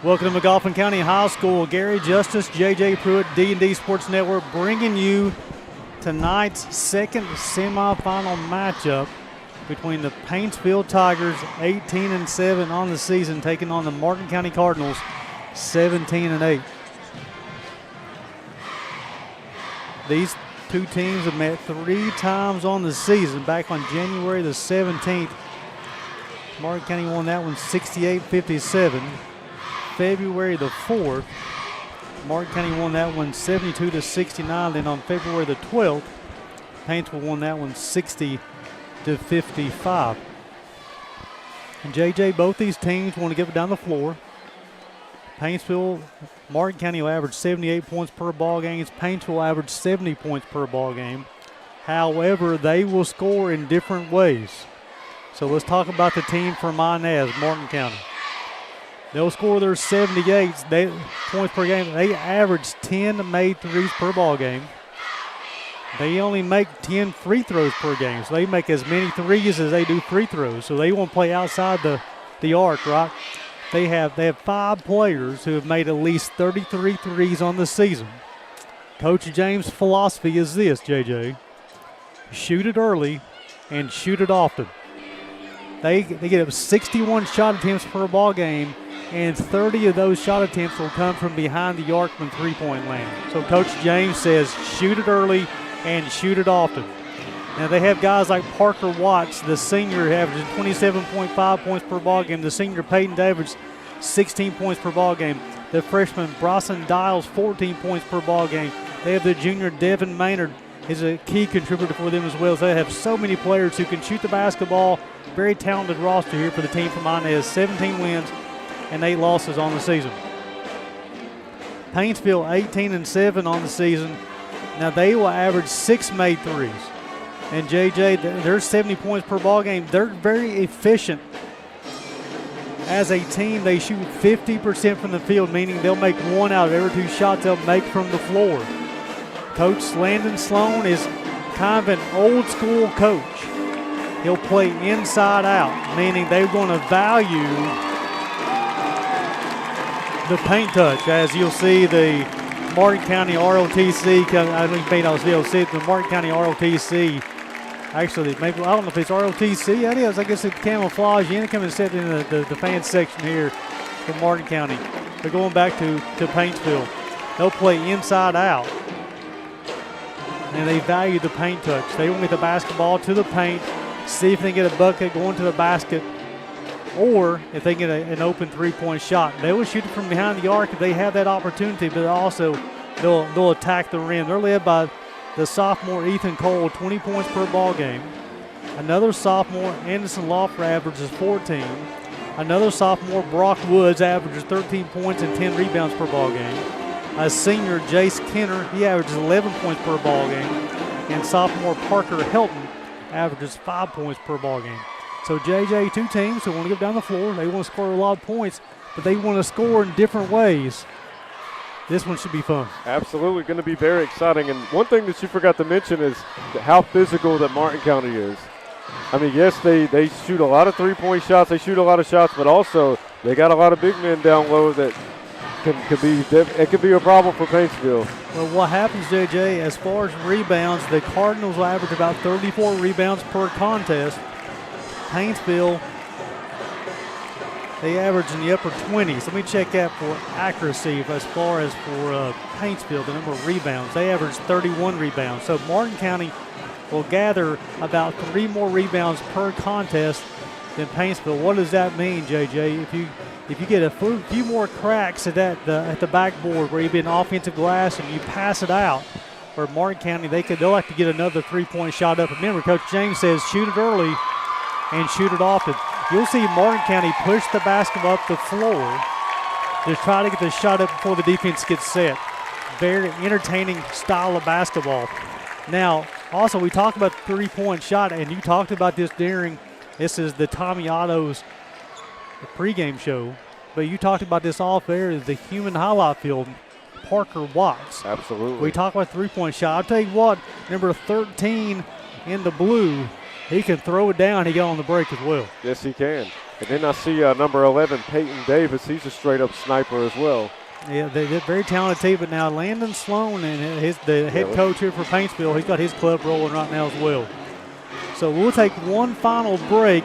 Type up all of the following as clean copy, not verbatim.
Welcome to McGoffin County High School. Gary Justice, J.J. Pruitt, D&D Sports Network, bringing you tonight's second semifinal matchup between the Paintsville Tigers, 18-7 on the season, taking on the Martin County Cardinals, 17-8. These two teams have met 3 times on the season. Back on January the 17th, Martin County won that one 68-57. February the 4th, Martin County won that one 72-69. Then on February the 12th, Paintsville won that one 60-55. And JJ, both these teams want to get it down the floor. Paintsville, Martin County will average 78 points per ball game. Paintsville will average 70 points per ball game. However, they will score in different ways. So let's talk about the team from Inez, Martin County. They'll score their 78 points per game. They average 10 made threes per ball game. They only make 10 free throws per game. So they make as many threes as they do free throws. So they won't play outside the arc, right? They have 5 players who have made at least 33 threes on the season. Coach James' philosophy is this, JJ. Shoot it early and shoot it often. They get up 61 shot attempts per ball game, and 30 of those shot attempts will come from behind the arc from three-point land. So Coach James says shoot it early and shoot it often. Now they have guys like Parker Watts, the senior, averaging 27.5 points per ball game. The senior Peyton Davis, 16 points per ball game. The freshman Bryson Dials, 14 points per ball game. They have the junior Devin Maynard, is a key contributor for them as well. So they have so many players who can shoot the basketball. Very talented roster here for the team from Inez. 17 wins and 8 losses on the season. Paintsville 18-7 on the season. Now they will average 6 made threes. And JJ, they're 70 points per ball game. They're very efficient. As a team, they shoot 50% from the field, meaning they'll make 1 out of every 2 shots they'll make from the floor. Coach Landon Sloan is kind of an old school coach. He'll play inside out, meaning they're going to value the paint touch. As you'll see, the Martin County ROTC, I don't think you'll see it, the Martin County ROTC, actually, maybe, I don't know if it's ROTC, that is, I guess it's camouflage. You come and sit in the fan section here from Martin County. They're going back to Paintsville. They'll play inside out, and they value the paint touch. They want to get the basketball to the paint, see if they can get a bucket going to the basket, or if they get an open three-point shot. They will shoot it from behind the arc if they have that opportunity, but also they'll attack the rim. They're led by the sophomore Ethan Cole, 20 points per ball game. Another sophomore, Anderson Loffer, averages 14. Another sophomore, Brock Woods, averages 13 points and 10 rebounds per ball game. A senior, Jace Kenner, he averages 11 points per ball game. And sophomore Parker Helton averages 5 points per ball game. So JJ, 2 teams who want to get down the floor. They want to score a lot of points, but they want to score in different ways. This one should be fun. Absolutely, going to be very exciting. And one thing that you forgot to mention is how physical that Martin County is. I mean, yes, they shoot a lot of three-point shots. They shoot a lot of shots, but also they got a lot of big men down low that could be a problem for Paintsville. Well, what happens, JJ, as far as rebounds, the Cardinals will average about 34 rebounds per contest. Paintsville, they average in the upper 20s. Let me check that for accuracy as far as for Paintsville, the number of rebounds. They average 31 rebounds. So Martin County will gather about 3 more rebounds per contest than Paintsville. What does that mean, JJ? If you get a few more cracks at the backboard where you've been offensive glass and you pass it out, for Martin County, they'll have to get another 3-point shot up. Remember, Coach James says shoot it early and shoot it often. You'll see Martin County push the basketball up the floor to try to get the shot up before the defense gets set. Very entertaining style of basketball. Now, also, we talked about the 3-point shot, and you talked about this this is the Tommy Otto's pregame show, but you talked about this off air, the human highlight field, Parker Watts. Absolutely. We talked about 3-point shot. I'll tell you what, number 13 in the blue, he can throw it down. He got on the break as well. Yes, he can. And then I see number 11, Peyton Davis. He's a straight-up sniper as well. Yeah, they're very talented team, but now Landon Sloan and the head coach here for Paintsville, he's got his club rolling right now as well. So we'll take one final break.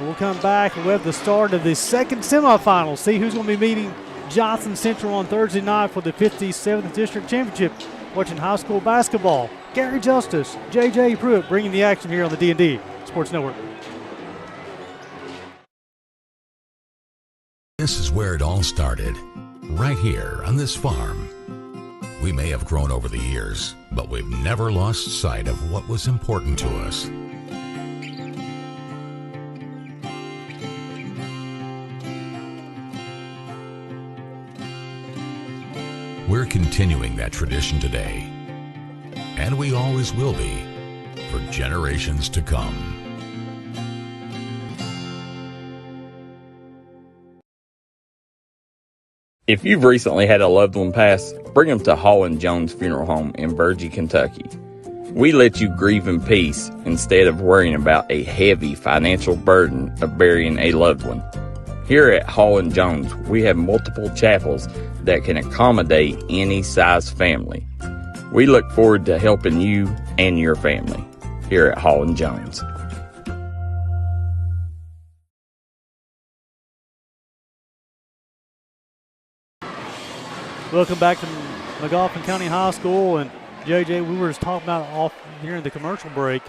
We'll come back and we'll have the start of the second semifinal. See who's going to be meeting Johnson Central on Thursday night for the 57th District Championship. Watching high school basketball. Gary Justice, J.J. Pruitt bringing the action here on the D&D Sports Network. This is where it all started, right here on this farm. We may have grown over the years, but we've never lost sight of what was important to us. We're continuing that tradition today, and we always will be for generations to come. If you've recently had a loved one pass, bring them to Hall & Jones Funeral Home in Virgie, Kentucky. We let you grieve in peace instead of worrying about a heavy financial burden of burying a loved one. Here at Hall & Jones, we have multiple chapels that can accommodate any size family. We look forward to helping you and your family here at Hall & Jones. Welcome back to McGoffin County High School. And JJ, we were just talking about off during the commercial break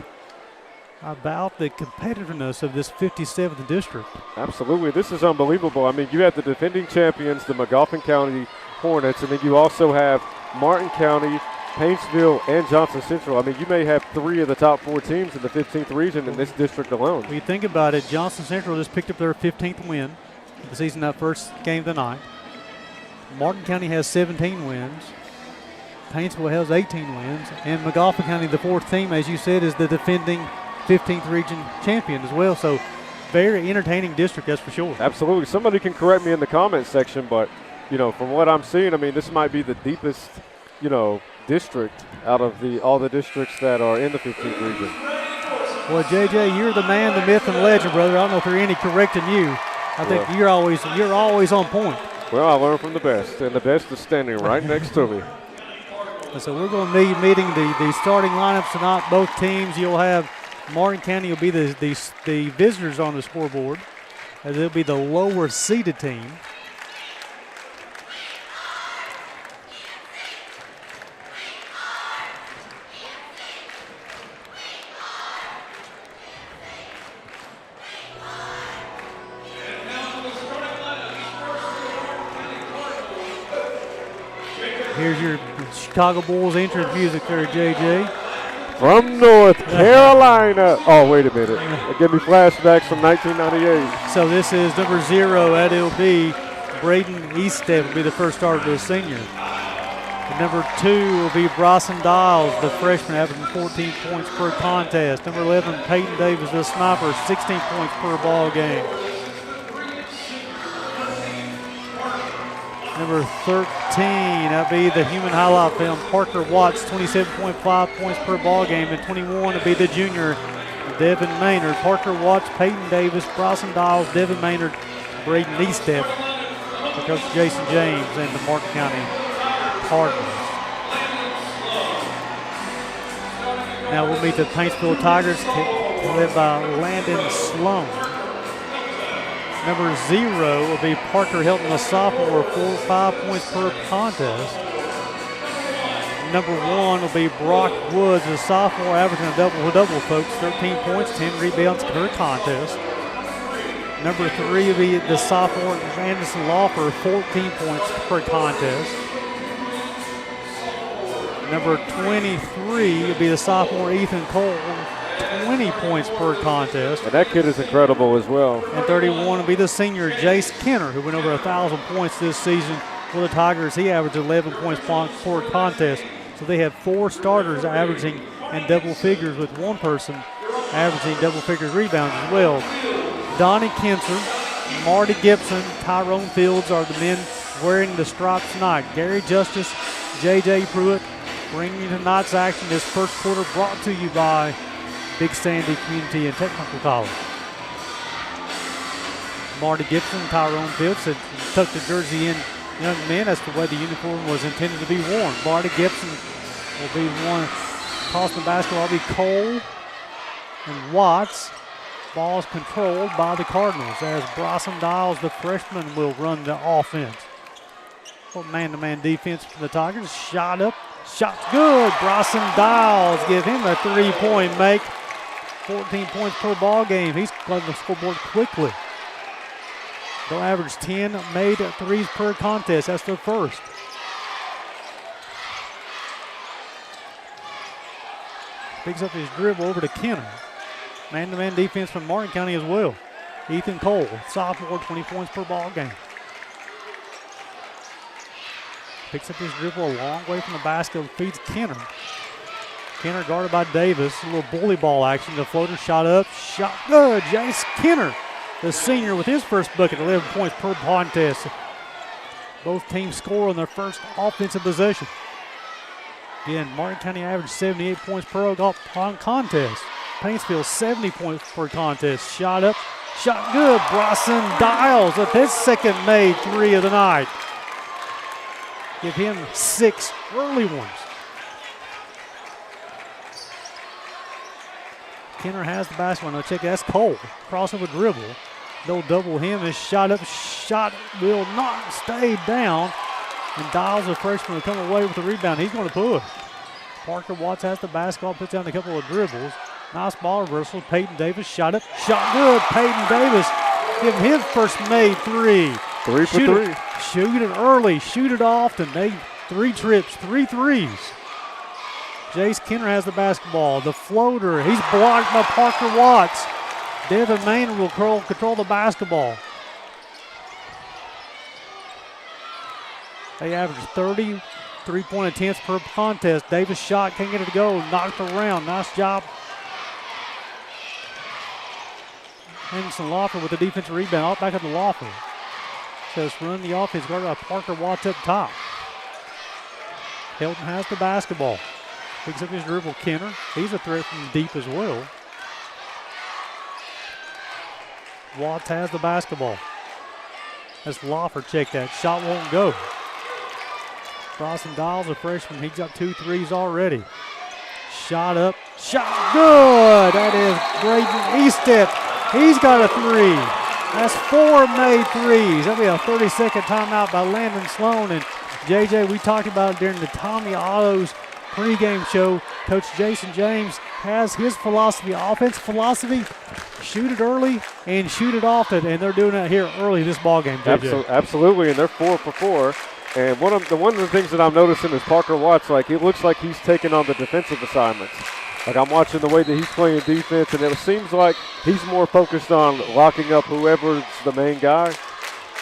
about the competitiveness of this 57th district. Absolutely. This is unbelievable. I mean, you have the defending champions, the McGoffin County Hornets, and then you also have Martin County, Paintsville, and Johnson Central. I mean, you may have 3 of the top 4 teams in the 15th region in this district alone. When you think about it, Johnson Central just picked up their 15th win of the season, that first game of the night. Martin County has 17 wins. Paintsville has 18 wins. And McGoffin County, the 4th team, as you said, is the defending 15th region champion as well. So very entertaining district, that's for sure. Absolutely. Somebody can correct me in the comments section, but, you know, from what I'm seeing, I mean, this might be the deepest, you know, district out of all the districts that are in the 15th region. Well, JJ, you're the man, the myth, and legend, brother. I don't know if there are any correcting you. I think you're always on point. Well, I learned from the best, and the best is standing right next to me. So we're going to be meeting the starting lineups tonight. Both teams, you'll have Martin County will be the visitors on the scoreboard, as they'll be the lower seeded team. Here's your Chicago Bulls entrance music there, JJ. From North Carolina. Oh, wait a minute. It gave me flashbacks from 1998. So this is number 0 at LB. Braden Eastep will be the first starter, the senior. And number 2 will be Bryson Dials, the freshman, averaging 14 points per contest. Number 11, Peyton Davis, the sniper, 16 points per ball game. Number 13, that'll be the human highlight film, Parker Watts, 27.5 points per ball game. And 21 will be the junior, Devin Maynard. Parker Watts, Peyton Davis, Bryson Dials, Devin Maynard, Braden Eastep, for Coach Jason James and the Martin County Cardinals. Now we'll meet the Paintsville Tigers, led by Landon Sloan. Number 0 will be Parker Hilton, a sophomore, 5 points per contest. Number 1 will be Brock Woods, a sophomore, averaging a double-double, folks, 13 points, 10 rebounds per contest. Number 3 will be the sophomore Anderson Laufer, 14 points per contest. Number 23 will be the sophomore Ethan Cole, 20 points per contest. And that kid is incredible as well. And 31 will be the senior Jace Kenner, who went over 1,000 points this season for the Tigers. He averaged 11 points per contest. So they have 4 starters averaging in double figures, with one person averaging double figures rebounds as well. Donnie Kinser, Marty Gibson, Tyrone Fields are the men wearing the stripes tonight. Gary Justice, J.J. Pruitt bringing you tonight's action. This first quarter brought to you by Big Sandy Community and Technical College. Marty Gibson, Tyrone Phillips had tucked the jersey in. Young men, that's the way the uniform was intended to be worn. Marty Gibson will be the one tossing the basketball. It'll be Cole and Watts. Ball's controlled by the Cardinals as Bryson Dials, the freshman, will run the offense. Man-to-man defense for the Tigers. Shot up, shot good. Bryson Dials give him a three-point make. 14 points per ball game. He's going to the scoreboard quickly. They'll average 10 made threes per contest. That's their first. Picks up his dribble over to Kenner. Man-to-man defense from Martin County as well. Ethan Cole, sophomore, 20 points per ball game. Picks up his dribble a long way from the basket, feeds Kenner. Kenner guarded by Davis. A little bully ball action. The floater shot up, shot good. Jace Kenner, the senior, with his first bucket, 11 points per contest. Both teams score on their first offensive possession. Again, Martin County averaged 78 points per contest. Paintsville 70 points per contest. Shot up, shot good. Bryson Dials with his second made three of the night. Give him 6 early ones. Kenner has the basketball. Now check, that's Cole. Crossover dribble. They'll double him. His shot up, shot will not stay down. And Dials, the freshman, will come away with the rebound. He's going to push. Parker Watts has the basketball, puts down a couple of dribbles. Nice ball reversal. Peyton Davis shot up, shot good. Peyton Davis give him his first made three. 3 for 3. Shoot it early, shoot it often. They 3 trips, 3 threes. Jace Kenner has the basketball. The floater, he's blocked by Parker Watts. Devin Maynard will control the basketball. They average 30 3-point attempts per contest. Davis shot, can't get it to go, knocked around. Nice job. Henderson Lawfer with the defensive rebound, all back up to Lawfer. So it's run the offense, guarded by Parker Watts up top. Hilton has the basketball. Picks up his dribble, Kenner. He's a threat from deep as well. Watts has the basketball. As Lawfer check that, shot won't go. Bryson Dials, a freshman, he's got 2 threes already. Shot up, shot good. That is Braden Eastep. He's got a 3. That's 4 made threes. That'll be a 30-second timeout by Landon Sloan. And JJ, we talked about it during the Tommy Otto's pregame show. Coach Jason James has his philosophy, offense philosophy, shoot it early and shoot it often, and they're doing that here early this ball game, JJ. Absolutely, and they're 4 for 4. And one of the things that I'm noticing is Parker Watts, like, it looks like he's taking on the defensive assignments. Like, I'm watching the way that he's playing defense, and it seems like he's more focused on locking up whoever's the main guy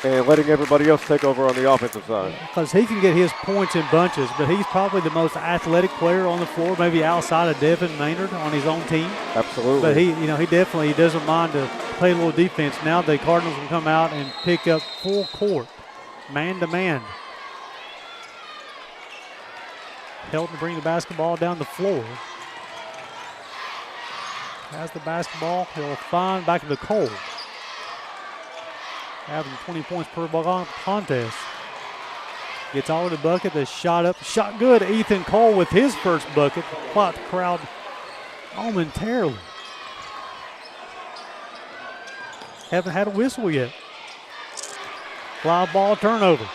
and letting everybody else take over on the offensive side. Because he can get his points in bunches, but he's probably the most athletic player on the floor, maybe outside of Devin Maynard on his own team. Absolutely. But he definitely doesn't mind to play a little defense. Now the Cardinals will come out and pick up full court, man-to-man. Helton to bring the basketball down the floor. Has the basketball. He'll find back to the Cole. Having 20 points per contest. Gets all the bucket. The shot up. Shot good. Ethan Cole with his first bucket. Quiet the crowd momentarily. Haven't had a whistle yet. Fly ball turnover.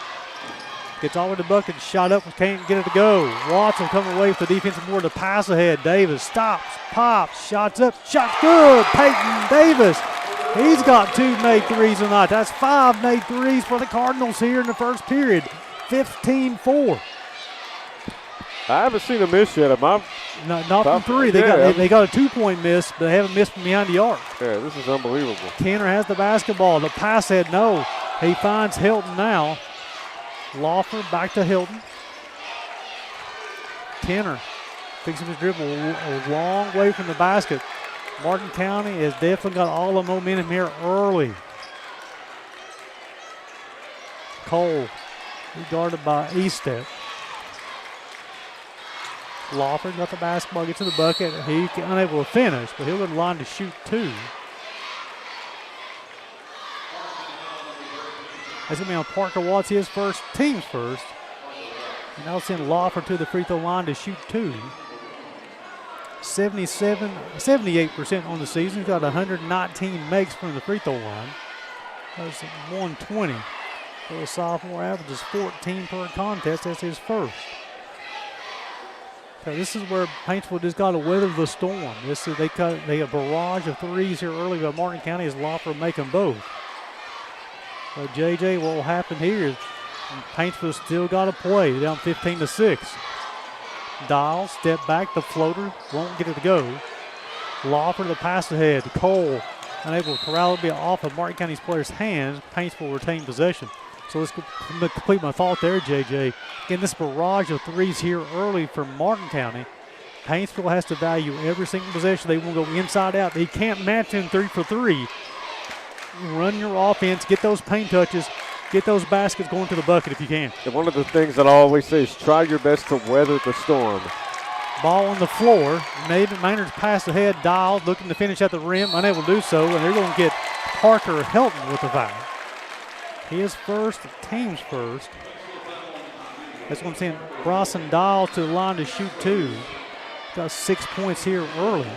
Gets all the bucket. Shot up. Can't get it to go. Watts will come away with the defensive board to pass ahead. Davis stops. Pops. Shots up. Shot good. Peyton Davis. He's got 2 made threes tonight. That's 5 made threes for the Cardinals here in the first period. 15-4. I haven't seen a miss yet. Not from 3. They got a 2-point miss, but they haven't missed from behind the arc. Yeah, this is unbelievable. Kenner has the basketball. The pass head, no. He finds Hilton now. Lawfer back to Hilton. Kenner picks up his dribble a long way from the basket. Martin County has definitely got all the momentum here early. Cole, he guarded by Eastep. Lawfer got the basketball, gets to the bucket. He's unable to finish, but he'll go to the line to shoot 2. That's going to be on Parker Watts, his first, team's first. And that'll send Lawfer to the free throw line to shoot 2. 78% on the season. He's got 119 makes from the free throw line. That's 120. For the sophomore, averages 14 per contest. That's his first. So this is where Paintsville just got to weather the storm. They a barrage of threes here early by Martin County as Lawfer make them both. So JJ, what will happen here is Paintsville still got to play, down 15-6. Dial, step back, the floater, won't get it to go. Lawfer the pass ahead. Cole unable to corral it, be off of Martin County's player's hands. Paintsville retain possession. So let's complete my thought there, JJ. Again, this barrage of threes here early from Martin County. Paintsville has to value every single possession. They will go inside out. They can't match in 3 for 3. Run your offense, get those paint touches, get those baskets going to the bucket if you can. And one of the things that I always say is try your best to weather the storm. Ball on the floor. Maynard's pass ahead, Dial looking to finish at the rim, unable to do so, and they're going to get Parker Helton with the foul. His first, team's first. That's what I'm saying. Bryson Dial to the line to shoot 2. Got 6 points here early.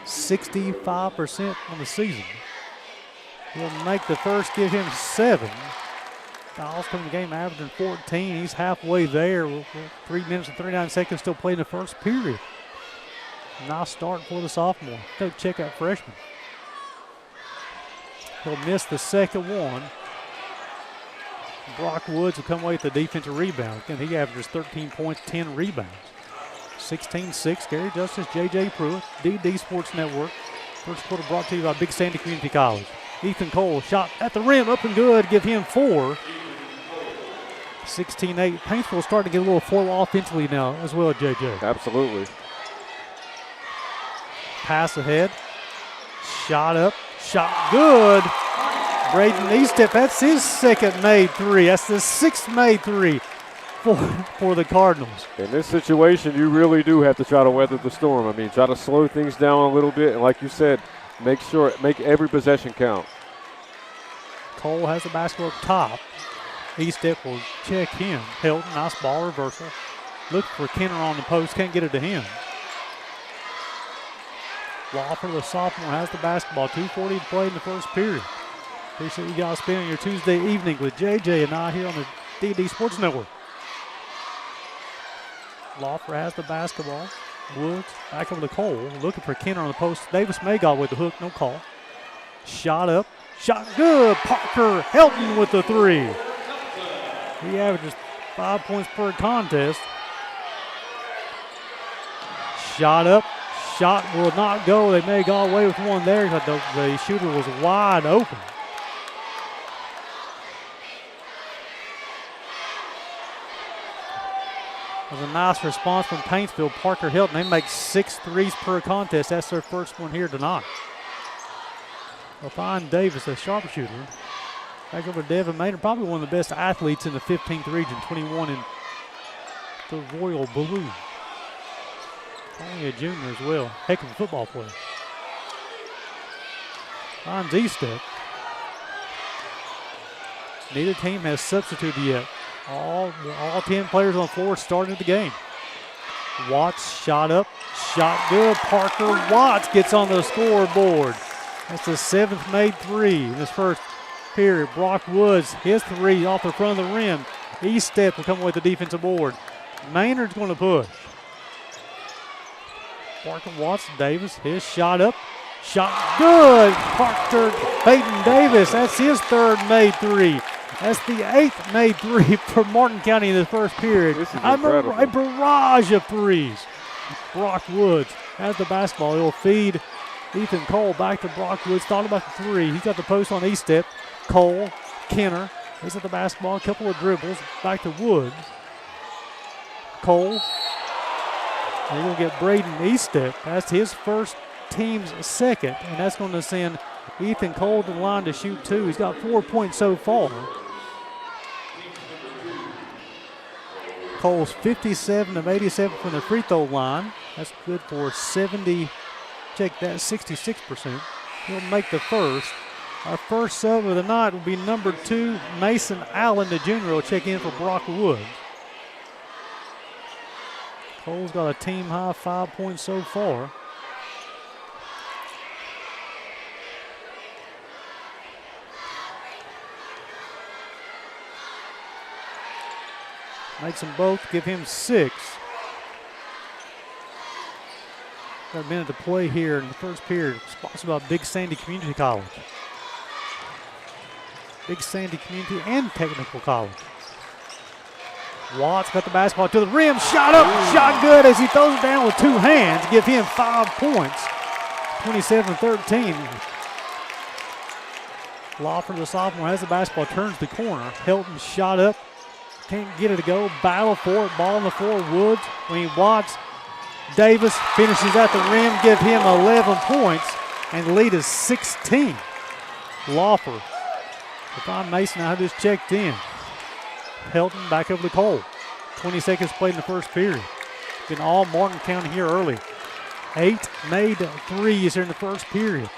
65% on the season. He'll make the first, give him 7. Dial's coming to the game averaging 14. He's halfway there. 3 minutes and 39 seconds still playing the first period. Nice start for the sophomore. Go check out freshman. He'll miss the second one. Brock Woods will come away with the defensive rebound. Again, he averages 13 points, 10 rebounds. 16-6, Gary Justice, J.J. Pruitt, DD Sports Network. First quarter brought to you by Big Sandy Community College. Ethan Cole, shot at the rim, up and good, give him 4. 16-8. Paintsville starting to get a little flow offensively now as well, J.J. Absolutely. Pass ahead, shot up, shot good. Braden Eastep, that's his second made 3. That's the 6th made 3 for the Cardinals. In this situation, you really do have to try to weather the storm. I mean, try to slow things down a little bit, and like you said, make every possession count. Cole has the basketball up top. Eastep will check him. Helton, nice ball reversal. Look for Kenner on the post, can't get it to him. Lawfer, the sophomore, has the basketball. 2:40 to play in the first period. Appreciate you guys spending your Tuesday evening with JJ and I here on the DD Sports Network. Lawfer has the basketball. Woods back over to Cole. Looking for Kenner on the post. Davis Magog with the hook, no call. Shot up. Shot good. Parker Helton with the 3. He averages 5 points per contest. Shot up. Shot will not go. They may go away with one there, but the shooter was wide open. It was a nice response from Paintsville. Parker Helton, they make 6 threes per contest. That's their first one here tonight. LaFon Davis, a sharpshooter. Back over to Devin Maynard, probably one of the best athletes in the 15th region, 21 in the Royal Blue. Only a junior as well. Heck of a football player. Finds Eastep. Neither team has substituted yet. All 10 players on the floor starting the game. Watts shot up, shot good. Parker Watts gets on the scoreboard. That's the 7th made 3 in this first period. Brock Woods, his 3 off the front of the rim. Eastep will come away with the defensive board. Maynard's going to push. Parker Watts, Davis, his shot up. Shot good. Parker Peyton Davis, that's his 3rd made 3. That's the 8th made 3 for Martin County in the first period. This is incredible. A barrage of threes. Brock Woods has the basketball. He'll feed Ethan Cole back to Brock Woods. Thought about the 3. He's got the post on Eastep. Cole, Kenner, he's at the basketball. A couple of dribbles. Back to Woods. Cole. They're going to get Braden Eastep. That's his first, team's 2nd. And that's going to send Ethan Cole to the line to shoot 2. He's got 4 points so far. Cole's 57 of 87 from the free throw line. That's good for 66%. He'll make the first. Our first sub of the night will be number 2, Mason Allen, the junior, will check in for Brock Woods. Cole's got a team high 5 points so far. Makes them both, give him 6. Got a minute to play here in the first period. Sponsored by Big Sandy Community College. Big Sandy Community and Technical College. Watts got the basketball to the rim, shot up, shot good as he throws it down with 2 hands. Give him 5 points, 27-13. Lawford, the sophomore, has the basketball, turns the corner. Helton shot up, can't get it to go. Battle for it, ball on the floor. Woods, Watts. Davis finishes at the rim, give him 11 points, and the lead is 16. Lawford. Devon Mason now just checked in. Helton back over to Cole. 20 seconds played in the first period. Been all Martin County here early. 8 made threes here in the first period.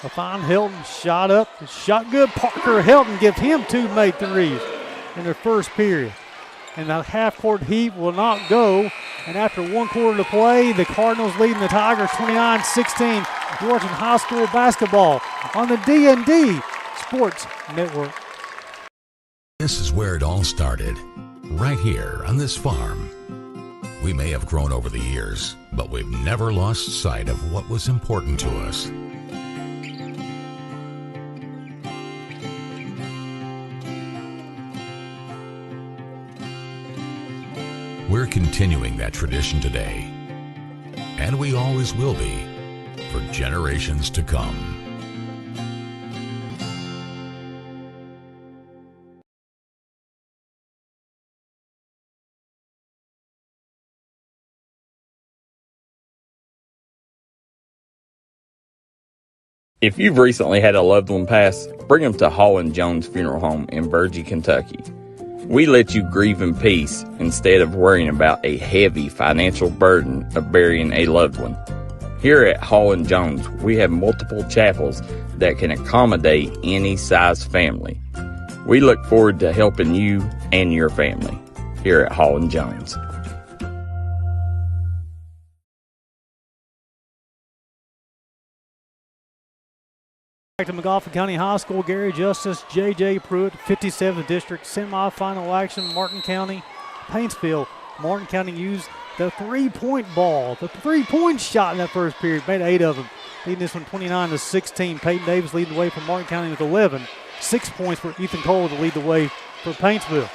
A fine Helton shot up, shot good. Parker Helton give him 2 made threes in their first period. And the half-court heat will not go. And after 1 quarter to play, the Cardinals leading the Tigers 29-16. You're watching high school basketball on the D&D Sports Network. This is where it all started, right here on this farm. We may have grown over the years, but we've never lost sight of what was important to us. We're continuing that tradition today, and we always will be for generations to come. If you've recently had a loved one pass, bring them to Hall & Jones Funeral Home in Virgie, Kentucky. We let you grieve in peace instead of worrying about a heavy financial burden of burying a loved one. Here at Hall & Jones, we have multiple chapels that can accommodate any size family. We look forward to helping you and your family here at Hall & Jones. Back to McGoffin County High School, Gary Justice, J.J. Pruitt, 57th District, semifinal action, Martin County, Paintsville. Martin County used the three-point ball, the three-point shot in that first period, made 8 of them. Leading this one 29-16. Peyton Davis leading the way for Martin County with 11. 6 points for Ethan Cole to lead the way for Paintsville.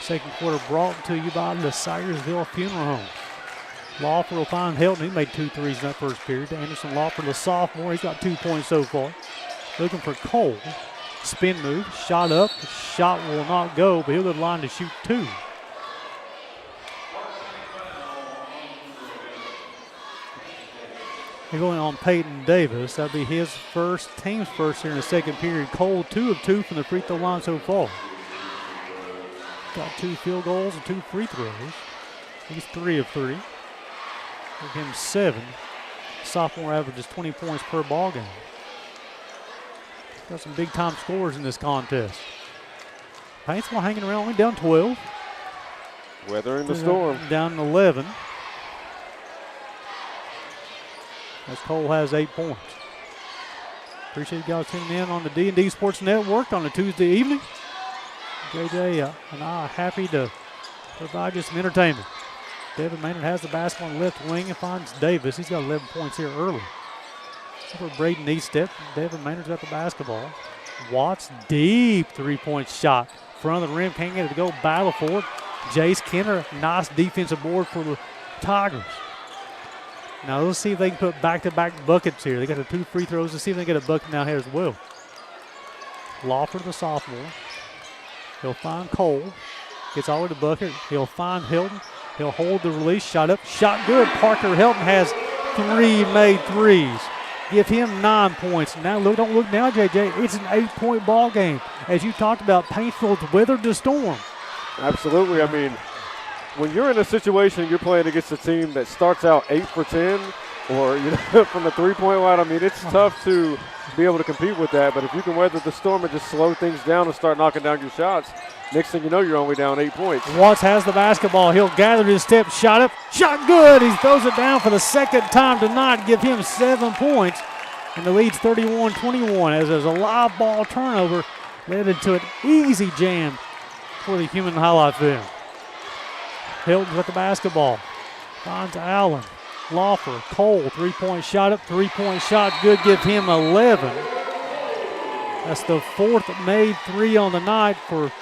Second quarter brought to you by the Syersville Funeral Home. Lawford will find Helton. He made 2 threes in that first period. Anderson Lawford, the sophomore, he's got 2 points so far. Looking for Cole. Spin move, shot up. The shot will not go, but he'll go to the line to shoot 2. They're going on Peyton Davis. That'll be his first, team's first here in the second period. Cole, 2 of 2 from the free throw line so far. Got 2 field goals and 2 free throws. He's 3 of 3. Give him 7. Sophomore averages 20 points per ball game. Got some big-time scores in this contest. Paintsville hanging around, only down 12. Weathering the storm. Down 11. As Cole has 8 points. Appreciate you guys tuning in on the D&D Sports Network on a Tuesday evening. JJ and I are happy to provide you some entertainment. Devin Maynard has the basketball on the left wing and finds Davis. He's got 11 points here early. For Braden Eastep, Devin Maynard's got the basketball. Watts, deep three-point shot. Front of the rim, can't get it to go. Battle for it. Jace Kenner, nice defensive board for the Tigers. Now let's see if they can put back-to-back buckets here. They got the 2 free throws. Let's see if they get a bucket now here as well. Lawford, the sophomore. He'll find Cole. Gets all the way to the bucket. He'll find Helton. He'll hold the release. Shot up. Shot good. Parker Helton has 3 made threes. Give him 9 points. Now look, don't look now, JJ. It's an 8-point ball game. As you talked about, Paintsville's weathered the storm. Absolutely. I mean, when you're in a situation you're playing against a team that starts out 8 for 10, or from the three-point line. I mean, it's tough to be able to compete with that. But if you can weather the storm and just slow things down and start knocking down your shots, next thing you know, you're only down 8 points. Watts has the basketball. He'll gather his step, shot up, shot good. He throws it down for the second time tonight, give him 7 points. And the lead's 31-21 as there's a live ball turnover led into an easy jam for the human highlight film. Hilton's with the basketball. Finds Allen. Laufer, Cole, three-point shot up, three-point shot good, give him 11. That's the fourth made three on the night for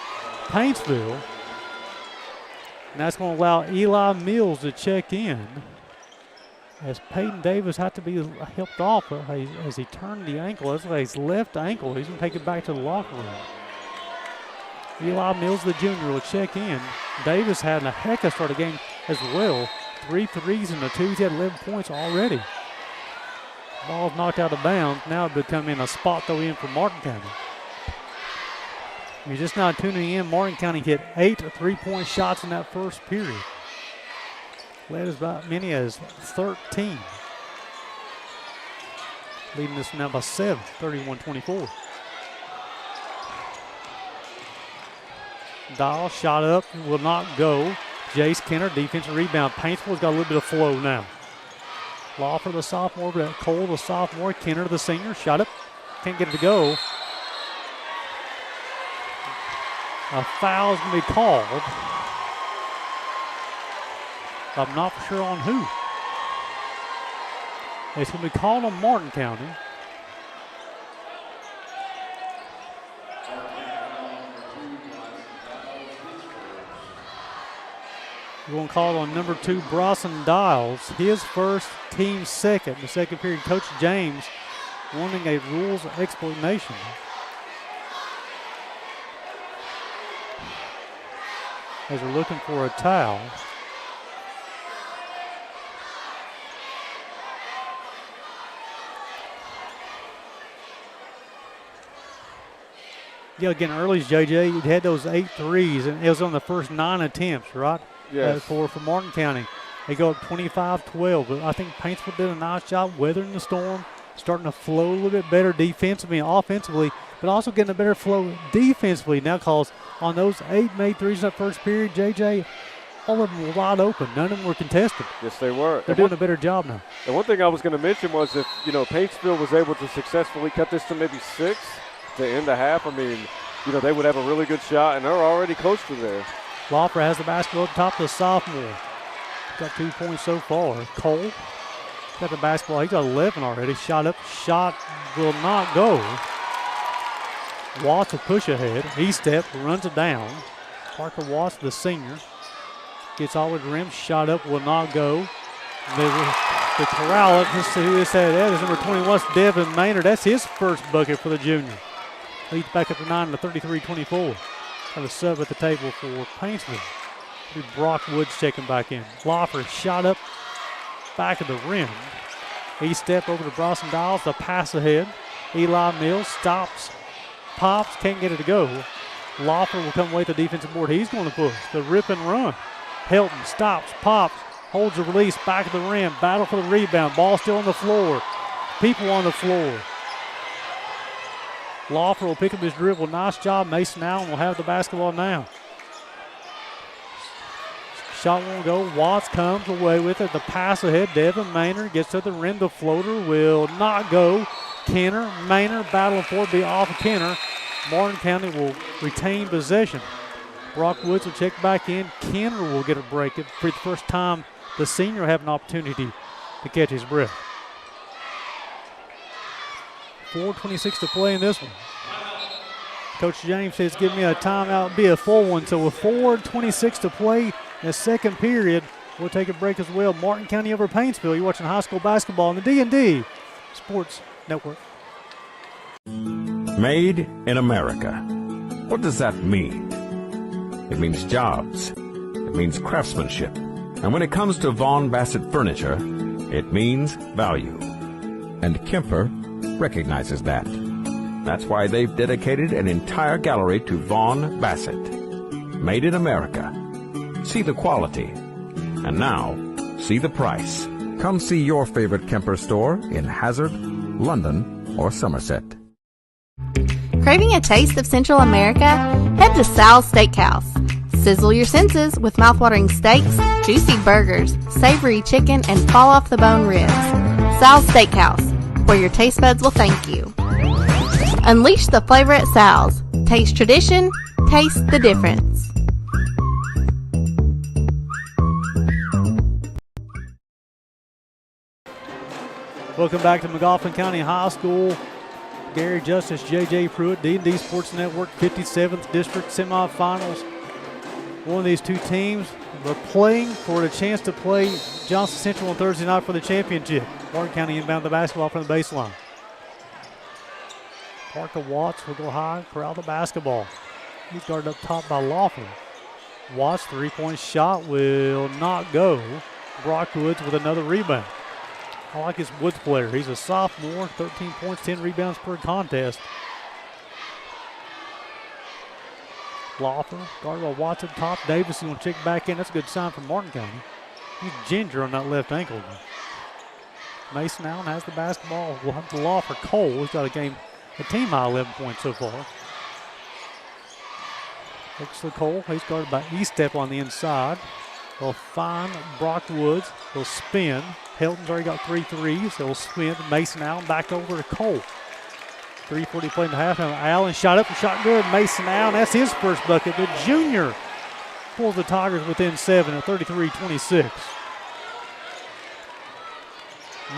Paintsville. And that's going to allow Eli Mills to check in as Peyton Davis had to be helped off as he turned the ankle. That's like his left ankle. He's going to take it back to the locker room. Eli Mills, the junior, will check in. Davis had a heck of a start of the game as well. 3 threes and the twos. He had 11 points already. Ball's knocked out of bounds. Now it becoming a spot throw in for Martin County. You're just not tuning in. Martin County hit 8 3-point shots in that first period. Led as many as 13. Leading us now by 7, 31-24. Dial shot up, will not go. Jace Kenner, defensive rebound. Paintsville's got a little bit of flow now. Laufer, the sophomore, but Cole, the sophomore. Kenner, the senior, shot up. Can't get it to go. A foul's going to be called. I'm not sure on who. It's going to be called on Martin County. We're going to call on number 2, Bronson Dials. His first, team second. The second period, Coach James wanting a rules explanation. As we're looking for a towel. Yeah, again, early, JJ, you had those 8 threes, and it was on the first 9 attempts, right? Yes. For Martin County. They go up 25-12, but I think Paintsville did a nice job weathering the storm, starting to flow a little bit better defensively and offensively, but also getting a better flow defensively now because on those 8 made threes in that first period, JJ, all of them were wide open. None of them were contested. Yes, they were. They're doing a better job now. And one thing I was going to mention was if, Paintsville was able to successfully cut this to maybe 6 to end the half, I mean, they would have a really good shot, and they're already close to there. Laufer has the basketball up top to the sophomore. Got 2 points so far. Cole got the basketball. He's got 11 already. Shot up. Shot will not go. Watts will push ahead. He steps, runs it down. Parker Watts, the senior, gets all the rim. Shot up will not go. The corral up. Let's see who this had. That is number 21, Devin Maynard. That's his first bucket for the junior. Leads back up to 9 to 33-24. Have a sub at the table for Paintsville. Brock Woods checking back in. Laufer shot up back of the rim. He stepped over to Bronson Dials. The pass ahead. Eli Mills stops, pops, can't get it to go. Laufer will come away with the defensive board. He's going to push the rip and run. Helton stops, pops, holds the release back of the rim. Battle for the rebound. Ball still on the floor. People on the floor. Laufer will pick up his dribble. Nice job. Mason Allen will have the basketball now. Shot won't go. Watts comes away with it. The pass ahead. Devin Maynard gets to the rim. The floater will not go. Kenner, Maynard battling for it. Be off of Kenner. Martin County will retain possession. Brock Woods will check back in. Kenner will get a break. For the first time, the senior will have an opportunity to catch his breath. 4:26 to play in this one. Coach James says, give me a timeout, be a full one. So with 4:26 to play in the second period, we'll take a break as well. Martin County over Paintsville. You're watching high school basketball on the D&D Sports Network. Made in America. What does that mean? It means jobs. It means craftsmanship. And when it comes to Vaughn Bassett furniture, it means value. And Kemper recognizes that. That's why they've dedicated an entire gallery to Vaughn Bassett. Made in America. See the quality. And now, see the price. Come see your favorite Kemper store in Hazard, London, or Somerset. Craving a taste of Central America? Head to Sal's Steakhouse. Sizzle your senses with mouthwatering steaks, juicy burgers, savory chicken, and fall-off-the-bone ribs. Sal's Steakhouse, where your taste buds will thank you. Unleash the flavor at Sal's. Taste tradition, taste the difference. Welcome back to McGoffin County High School. Gary Justice, J.J. Pruitt, D&D Sports Network, 57th District Semifinals. One of these two teams are playing for the chance to play Johnson Central on Thursday night for the championship. Martin County inbound the basketball from the baseline. Parker Watts will go high, corral the basketball. He's guarded up top by Lawful. Watts' three-point shot will not go. Brock Woods with another rebound. I like his Woods player. He's a sophomore, 13 points, 10 rebounds per contest. Lawful, guarded by Watts up top. Davis is going to check back in. That's a good sign for Martin County. He's ginger on that left ankle. Mason Allen has the basketball. We'll have the Lawful Cole. He's got a team high 11 points so far. Looks to Cole. He's guarded by Estep on the inside. They'll find Brock Woods. They'll spin. Helton's already got 3 threes. They'll spin. Mason Allen back over to Cole. 3:40 played in the half. Allen shot up and shot good. Mason Allen, that's his first bucket. The junior pulls the Tigers within 7 at 33-26.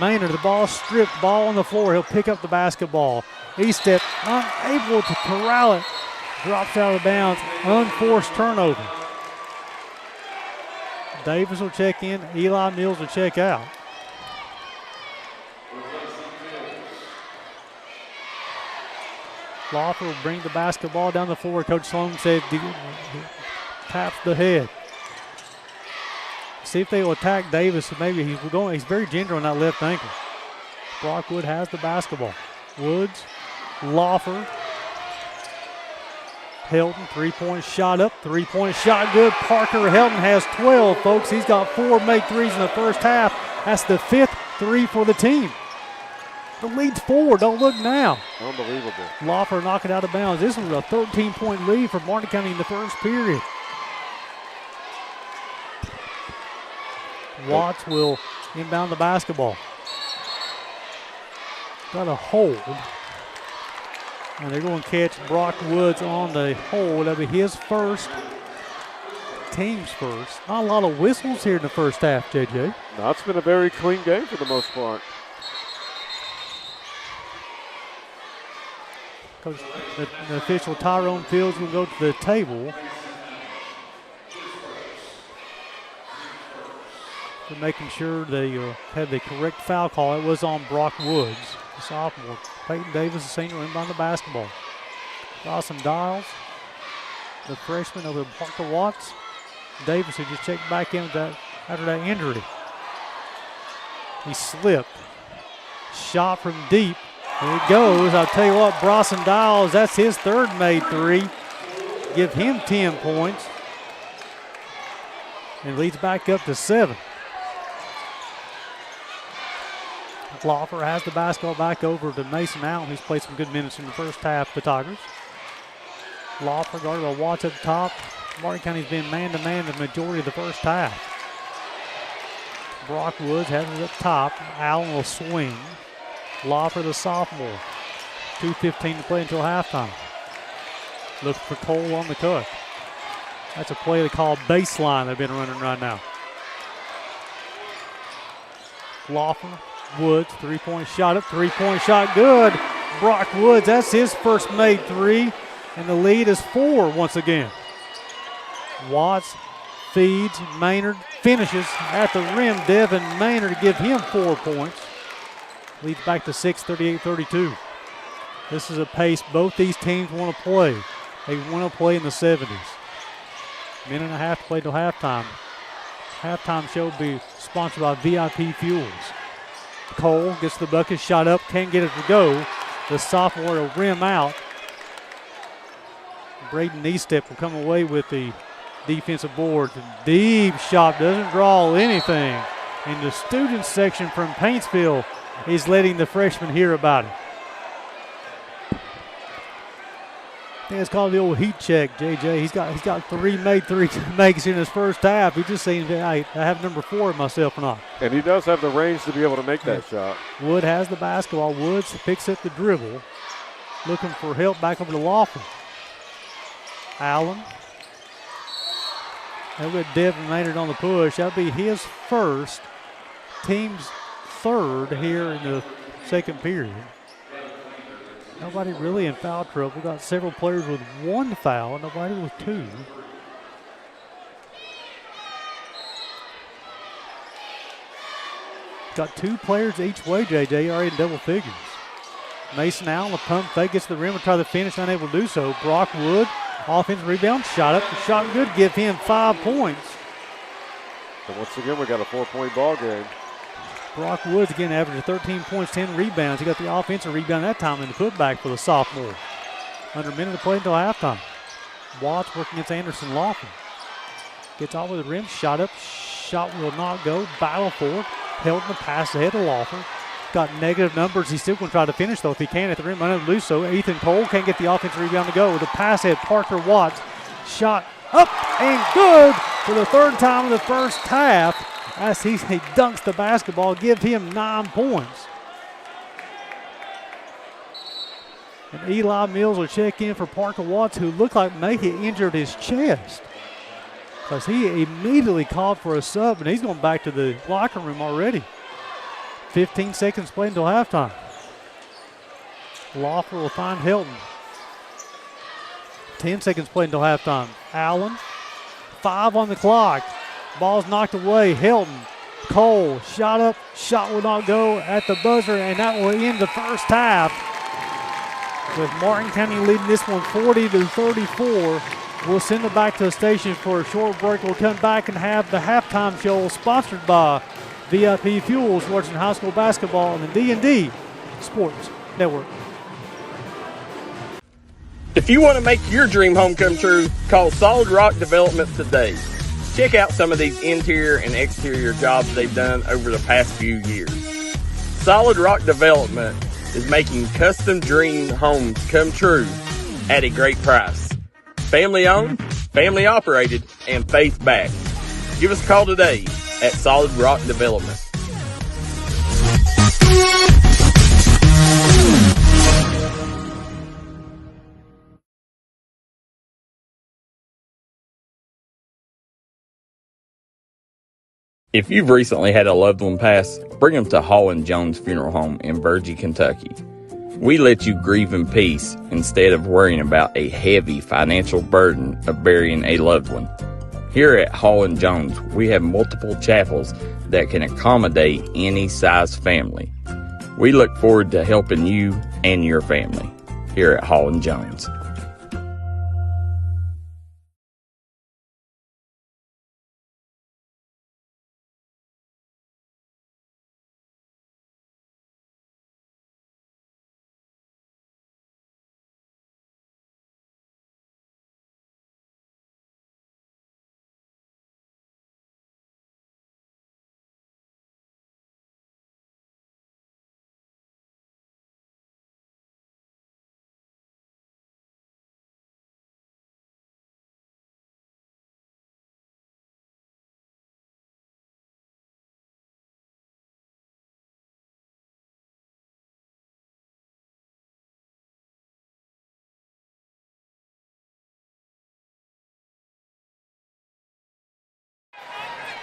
Maynard, the ball stripped, ball on the floor. He'll pick up the basketball. Estep unable to corral it. Drops out of bounds. Unforced turnover. Davis will check in. Eli Mills will check out. Lawful will bring the basketball down the floor. Coach Sloan said taps the head. See if they will attack Davis. Maybe he's very ginger on that left ankle. Brockwood has the basketball. Woods, Lawford, Helton, three-point shot up, three-point shot good. Parker Helton has 12, folks. He's got 4 make threes in the first half. That's the 5th three for the team. The lead's 4. Don't look now. Unbelievable. Lawford knocking out of bounds. This was a 13-point lead for Martin County in the first period. Watts will inbound the basketball. Got a hold. And they're going to catch Brock Woods on the hold. That'll be his first, team's first. Not a lot of whistles here in the first half, JJ. No, it's been a very clean game for the most part. Coach, the official Tyrone Fields will go to the table. They're making sure they had the correct foul call. It was on Brock Woods, the sophomore. Peyton Davis, the senior, inbound the basketball. Dawson Dials, the freshman over Parker Watts. Davis, who just checked back in after that injury. He slipped. Shot from deep. There it goes. I'll tell you what, Bronson Dials, that's his third made three. Give him 10 points. And leads back up to 7. Lawfer has the basketball back over to Mason Allen, who's played some good minutes in the first half for the Tigers. Lawfer guarded by Watts at the top. Martin County's been man-to-man the majority of the first half. Brock Woods has it up top. Allen will swing. Lawfer, the sophomore. 2:15 to play until halftime. Looking for Cole on the cut. That's a play they call baseline they've been running right now. Lawfer, Woods, three-point shot up, three-point shot good. Brock Woods, that's his first made three, and the lead is 4 once again. Watts feeds, Maynard finishes at the rim. Devin Maynard to give him 4 points. Leads back to 6, 38-32. This is a pace both these teams want to play. They want to play in the 70s. Minute and a half to play till halftime. Halftime show will be sponsored by VIP Fuels. Cole gets the bucket, shot up, can't get it to go. The sophomore will rim out. Braden Neestep will come away with the defensive board. Deep shot, doesn't draw anything. And the student section from Paintsville is letting the freshmen hear about it. I think it's called the old heat check, JJ. He's got made three makes in his first half. He just saying, hey, I have number 4 myself or not. And he does have the range to be able to make that shot. Wood has the basketball. Woods picks up the dribble. Looking for help back over to Lawford. Allen. They'll get Devin Maynard on the push. That'll be his first, team's third here in the second period. Nobody really in foul trouble. Got several players with 1 foul, nobody with 2. Got 2 players each way, JJ, already in double figures. Mason Allen, the pump fake, gets to the rim and try to finish, unable to do so. Brock Wood, offensive rebound, shot up, shot good, give him 5 points. And once again, we got a 4-point ball game. Brock Woods again averaged 13 points, 10 rebounds. He got the offensive rebound that time in the putback for the sophomore. Under a minute to play until halftime. Watts working against Anderson Lawford. Gets all over the rim, shot up, shot will not go. Battle for it. Held in the pass ahead of Lawford. Got negative numbers. He's still going to try to finish though if he can at the rim. Unable to do so. Ethan Cole can't get the offensive rebound to go. With a pass ahead, Parker Watts. Shot up and good for the 3rd time in the first half. As he dunks the basketball, give him 9 points. And Eli Mills will check in for Parker Watts, who looked like maybe he injured his chest. Because he immediately called for a sub, and he's going back to the locker room already. 15 seconds played until halftime. Lawford will find Hilton. 10 seconds played until halftime. Allen, 5 on the clock. Ball's knocked away. Hilton, Cole, shot up, shot will not go at the buzzer, and that will end the first half. With Martin County leading this one 40-34. We'll send it back to the station for a short break. We'll come back and have the halftime show sponsored by VIP Fuels, watching high school basketball on the D&D Sports Network. If you want to make your dream home come true, call Solid Rock Development today. Check out some of these interior and exterior jobs they've done over the past few years. Solid Rock Development is making custom dream homes come true at a great price. Family owned, family operated, and faith backed. Give us a call today at Solid Rock Development. If you've recently had a loved one pass, bring them to Hall & Jones Funeral Home in Virgie, Kentucky. We let you grieve in peace instead of worrying about a heavy financial burden of burying a loved one. Here at Hall & Jones, we have multiple chapels that can accommodate any size family. We look forward to helping you and your family here at Hall & Jones.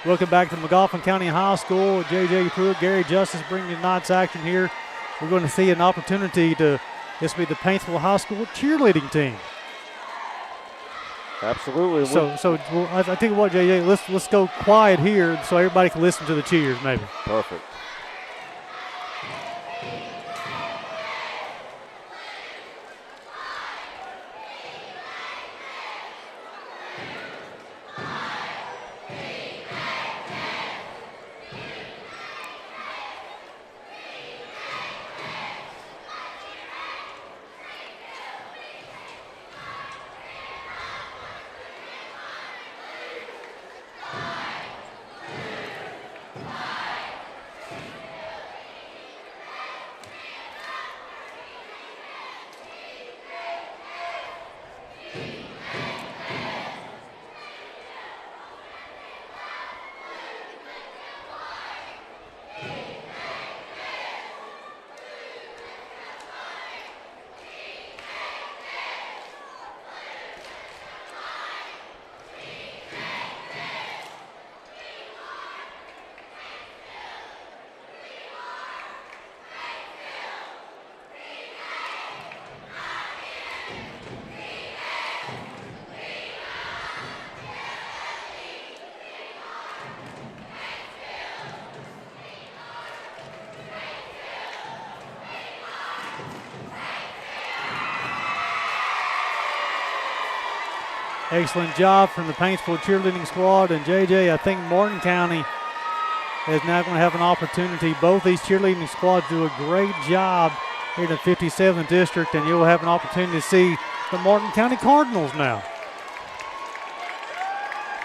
Welcome back to McGoffin County High School. J.J. Pruitt, Gary Justice bringing you tonight's action here. We're going to see an opportunity to, this will be the Paintsville High School cheerleading team. Absolutely. So I think what, J.J., let's go quiet here so everybody can listen to the cheers maybe. Perfect. Excellent job from the Paintsville cheerleading squad. And JJ, I think Martin County is now going to have an opportunity. Both these cheerleading squads do a great job here in the 57th district, and you'll have an opportunity to see the Martin County Cardinals now.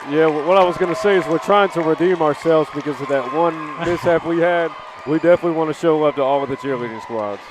Yeah, what I was going to say is we're trying to redeem ourselves because of that one mishap we had. We definitely want to show love to all of the cheerleading squads.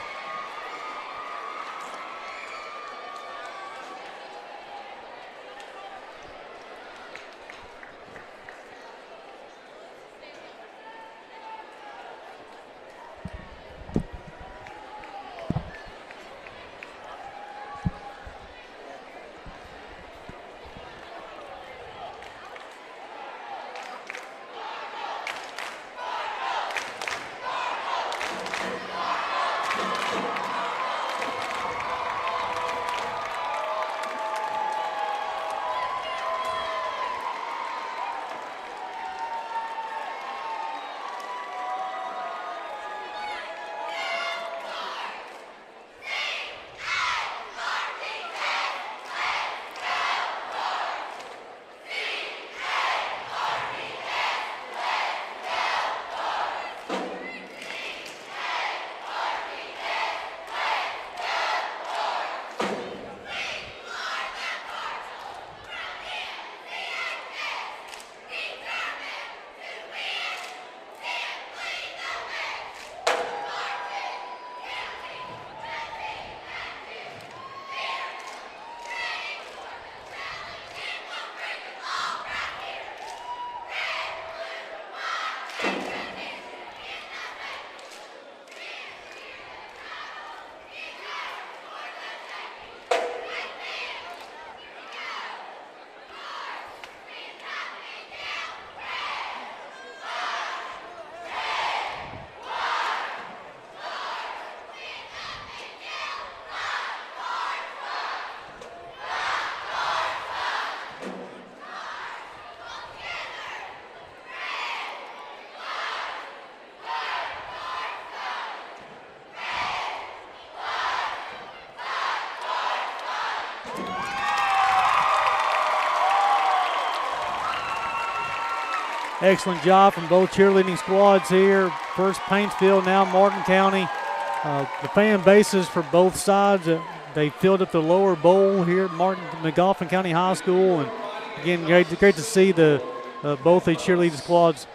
Excellent job from both cheerleading squads here. First Paintsville, now Martin County. The fan bases for both sides, they filled up the lower bowl here at McGoffin County High School. And again, great to see both the cheerleading squads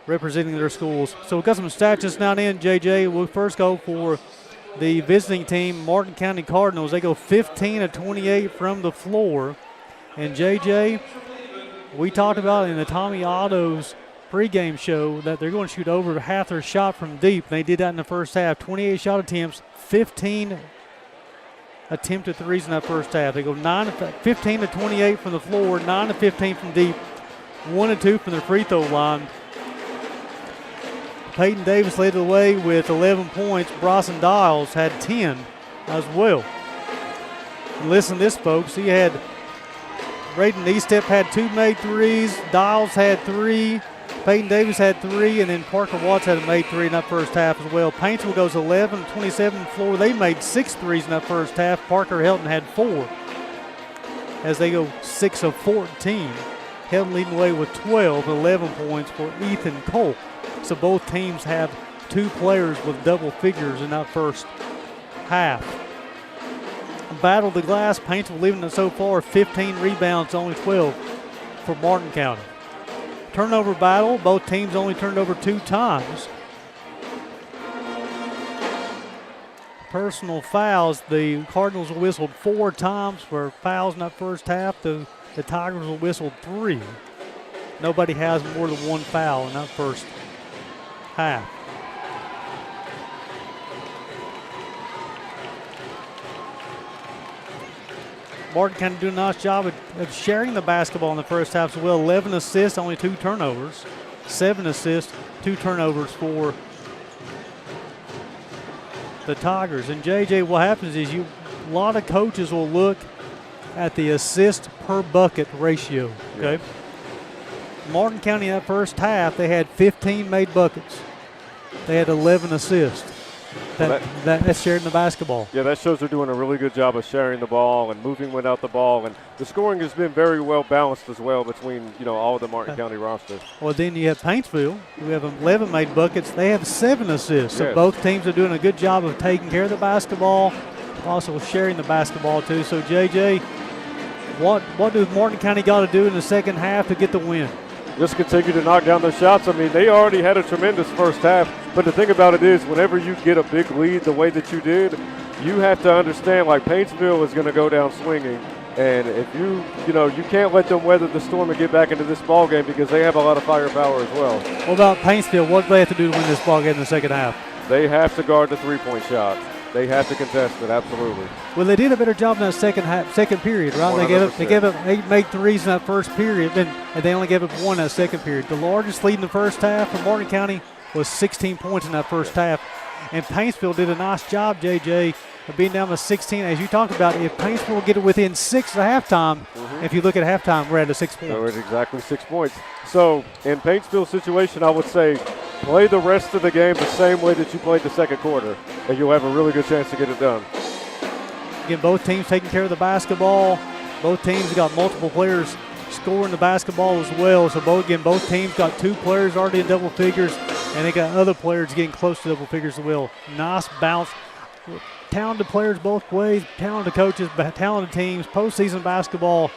representing their schools. So we've got some stats just now in, JJ. We'll first go for the visiting team, Martin County Cardinals. They go 15 of 28 from the floor. And JJ, we talked about in the Tommy Otto's pregame show that they're going to shoot over half their shot from deep. They did that in the first half. 28 shot attempts, 15 attempted threes in that first half. They go 15 to 28 from the floor, 9 to 15 from deep, 1 and 2 from the free throw line. Peyton Davis led the way with 11 points. Bryson Dials had 10 as well. And listen to this, folks. He had Braden Eastep had 2 made threes. Dials had 3. Peyton Davis had 3. And then Parker Watts had a made 3 in that first half as well. Paintsville goes 11 27 from the floor. They made 6 threes in that first half. Parker Helton had 4 as they go 6 of 14. Helton leading the way with 12, 11 points for Ethan Cole. So both teams have 2 players with double figures in that first half. Battle the glass. Paintsville leaving it so far 15 rebounds, only 12 for Martin County. Turnover battle. Both teams only turned over 2 times. Personal fouls. The Cardinals whistled 4 times for fouls in that first half. The Tigers will whistle 3. Nobody has more than 1 foul in that first half. Martin County doing a nice job of sharing the basketball in the first half as well. 11 assists, only 2 turnovers. 7 assists, 2 turnovers for the Tigers. And JJ, what happens is a lot of coaches will look at the assist per bucket ratio. Okay. Yeah. Martin County in that first half, they had 15 made buckets. They had 11 assists. That's sharing the basketball. Yeah, that shows they're doing a really good job of sharing the ball and moving without the ball, and the scoring has been very well balanced as well between all of the Martin County rosters. Well, then you have Paintsville, who have 11 made buckets. They have 7 assists. So Yes. both teams are doing a good job of taking care of the basketball, also sharing the basketball too. So JJ, what does Martin County got to do in the second half to get the win? Just continue to knock down their shots. I mean, they already had a tremendous first half, but the thing about it is whenever you get a big lead the way that you did, you have to understand, like, Paintsville is going to go down swinging, and if you can't let them weather the storm and get back into this ball game because they have a lot of firepower as well. What about Paintsville? What do they have to do to win this ball game in the second half? They have to guard the three-point shot. They have to contest it, absolutely. Well, they did a better job in that second period, right? 100%. They gave up 8 made threes in that first period, and they only gave up 1 in that second period. The largest lead in the first half for Martin County was 16 points in that first half. And Paintsville did a nice job, JJ, of being down to 16. As you talked about, if Paintsville will get it within 6 at halftime, if you look at halftime, we're at a 6 points. So it's exactly 6 points. So in Paintsville's situation, I would say play the rest of the game the same way that you played the second quarter, and you'll have a really good chance to get it done. Again, both teams taking care of the basketball. Both teams got multiple players scoring the basketball as well. So both teams got 2 players already in double figures, and they got other players getting close to double figures as well. Nice bounce. Talented players both ways, talented coaches, talented teams. Postseason basketball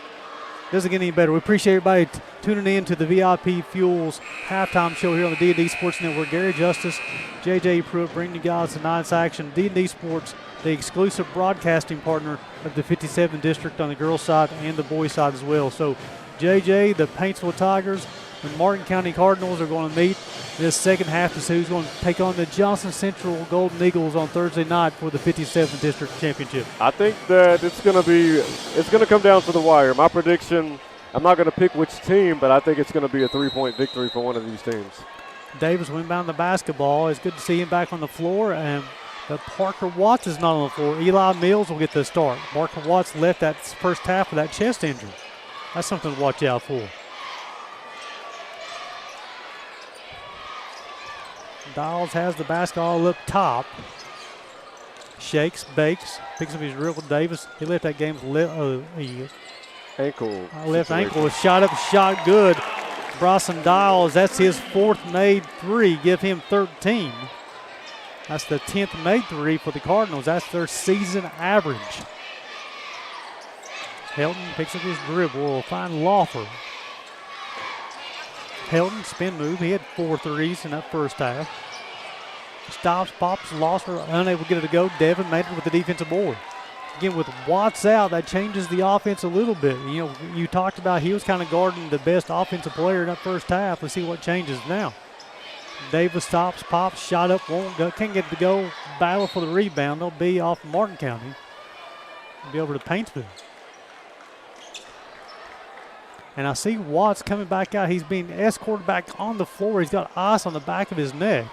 doesn't get any better. We appreciate everybody tuning in to the VIP Fuels halftime show here on the D&D Sports Network. Gary Justice, JJ Pruitt bringing you guys tonight's action. D&D Sports, the exclusive broadcasting partner of the 57th District on the girls' side and the boys' side as well. So, JJ, the Paintsville Tigers and Martin County Cardinals are going to meet this second half to see who's going to take on the Johnson Central Golden Eagles on Thursday night for the 57th District Championship. I think that it's going to come down to the wire. My prediction, I'm not going to pick which team, but I think it's going to be a 3-point victory for one of these teams. Davis will inbound the basketball. It's good to see him back on the floor, but Parker Watts is not on the floor. Eli Mills will get the start. Parker Watts left that first half with that chest injury. That's something to watch out for. Dials has the basketball up top. Shakes, bakes, picks up his dribble. Davis, he left that game's Ankle. left ankle. Shot up, shot good. Bryson Dials, that's his 4th made 3. Give him 13. That's the 10th made 3 for the Cardinals. That's their season average. Helton picks up his dribble. Will find Lawfer. Helton, spin move. He had 4 threes in that first half. Stops, pops, Lawfer, unable to get it to go. Devin made it with the defensive board. Again, with Watts out, that changes the offense a little bit. You talked about he was kind of guarding the best offensive player in that first half. Let's see what changes now. Davis stops, pops, shot up, won't go, can't get it to go. Battle for the rebound. They'll be off Martin County. They'll be over to Paintsville. And I see Watts coming back out. He's being escorted back on the floor. He's got ice on the back of his neck.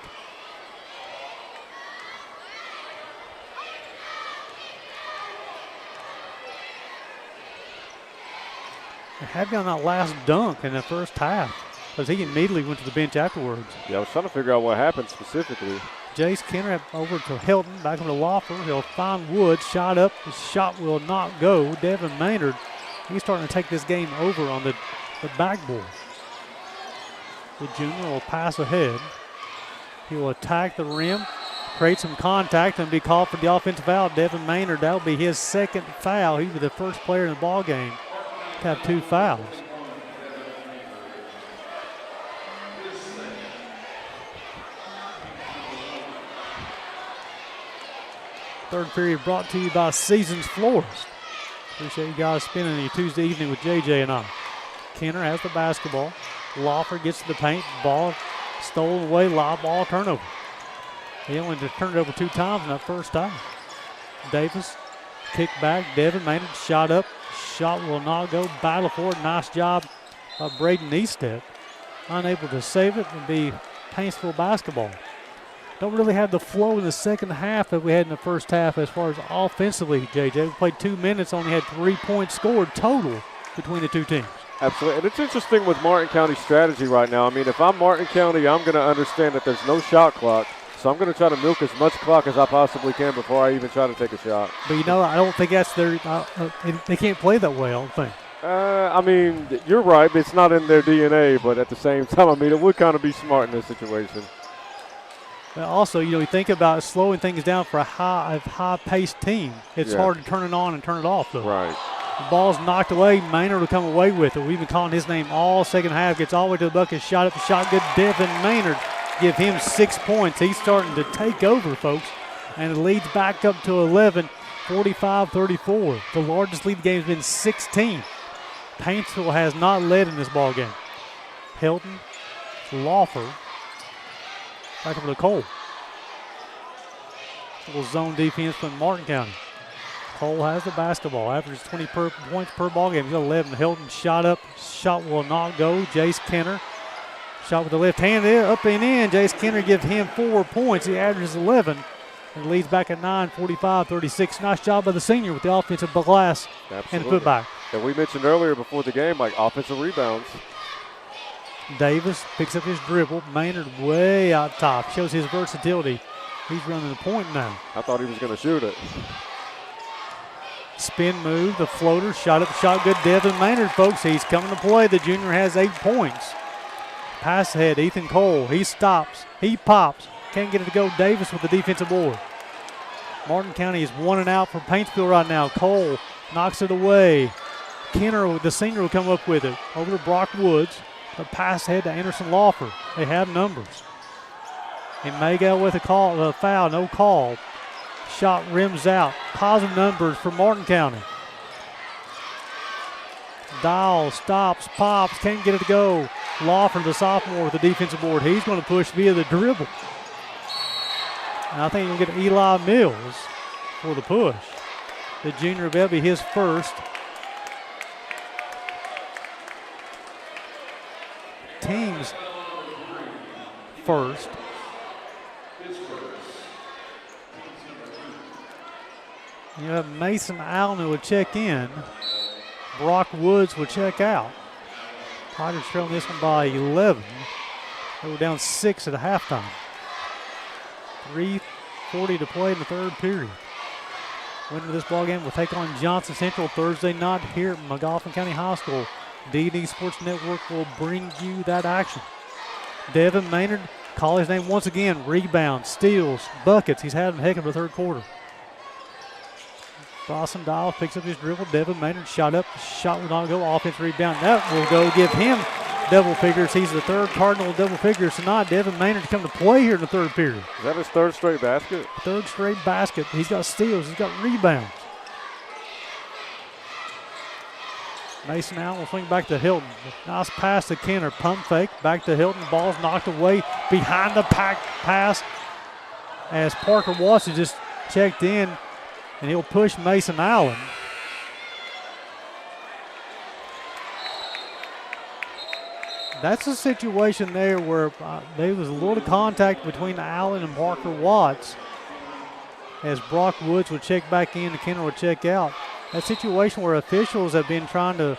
It had been on that last dunk in the first half because he immediately went to the bench afterwards. Yeah, I was trying to figure out what happened specifically. Jace Kenner over to Helton, back over to Lawfer. He'll find Woods, shot up. The shot will not go. Devin Maynard, he's starting to take this game over on the backboard. The junior will pass ahead. He will attack the rim, create some contact, and be called for the offensive foul. Devin Maynard, that'll be his 2nd foul. He was the first player in the ball game to have 2 fouls. Third period brought to you by Seasons Florist. Appreciate you guys spending your Tuesday evening with JJ and I. Kenner has the basketball. Lawfer gets to the paint. Ball stolen away. Live ball turnover. He only turned it over 2 times in that first half. Davis kick back. Devin Maynard shot up. Shot will not go. Battle for it. Nice job by Braden Eastet. Unable to save it and be Paintsville basketball. Don't really have the flow in the second half that we had in the first half as far as offensively, JJ. We played 2 minutes, only had 3 points scored total between the 2 teams. Absolutely. And it's interesting with Martin County's strategy right now. I mean, if I'm Martin County, I'm going to understand that there's no shot clock. so I'm going to try to milk as much clock as I possibly can before I even try to take a shot. But, I don't think that's their they can't play that way, I don't think. I mean, you're right. It's not in their DNA, but at the same time, I mean, it would kind of be smart in this situation. But also, you think about slowing things down for a high-paced team. It's hard to turn it on and turn it off, though. Right. The ball's knocked away. Maynard will come away with it. We've been calling his name all second half. Gets all the way to the bucket. Shot up the shot. Good. Devin Maynard. Give him 6 points. He's starting to take over, folks. And it leads back up to 11, 45-34. The largest lead the game's been 16. Paintsville has not led in this ball game. Hilton, Lawfer. Back over to Cole. A little zone defense from Martin County. Cole has the basketball. Averages 20 points per ball game. He's got 11. Hilton shot up. Shot will not go. Jace Kenner. Shot with the left hand there. Up and in. Jace Kenner gives him 4 points. He averages 11. And leads back at 9, 45-36. Nice job by the senior with the offensive glass and the putback. And we mentioned earlier before the game, like offensive rebounds. Davis picks up his dribble. Maynard way out top. Shows his versatility. He's running the point now. I thought he was going to shoot it. Spin move, the floater, shot up, shot good. Devin Maynard, folks, he's coming to play. The junior has 8 points. Pass ahead, Ethan Cole. He stops. He pops. Can't get it to go. Davis with the defensive board. Martin County is 1 and out for Paintsville right now. Cole knocks it away. Kenner, the senior, will come up with it. Over to Brock Woods. The pass ahead to Anderson Lawfer. They have numbers. And Maygo with a foul, no call. Shot rims out. Positive numbers for Martin County. Dial stops, pops, can't get it to go. Lawfer, the sophomore, with the defensive board. He's going to push via the dribble. And I think he'll get Eli Mills for the push. The junior, that'll be his first. Team's first. You have Mason Allen who will check in. Brock Woods will check out. Tigers trailing this one by 11. They were down 6 at halftime. 3:40 to play in the third period. Winner of this ball game will take on Johnson Central Thursday night here at McGoffin County High School. D&D Sports Network will bring you that action. Devin Maynard, call his name once again. Rebounds, steals, buckets. He's had a heck of a third quarter. Dawson Dial picks up his dribble. Devin Maynard shot up. Shot will not go. Offense rebound. That will go give him double figures. He's the third Cardinal double figures tonight. Devin Maynard come to play here in the third period. Is that his third straight basket? Third straight basket. He's got steals. He's got rebounds. Mason Allen will swing back to Hilton. Nice pass to Kenner. Pump fake. Back to Hilton. Ball's knocked away behind the pass as Parker Watson just checked in. And he'll push Mason Allen. That's a situation there where there was a little contact between Allen and Parker Watts as Brock Woods would check back in and Kenner would check out. That situation where officials have been trying to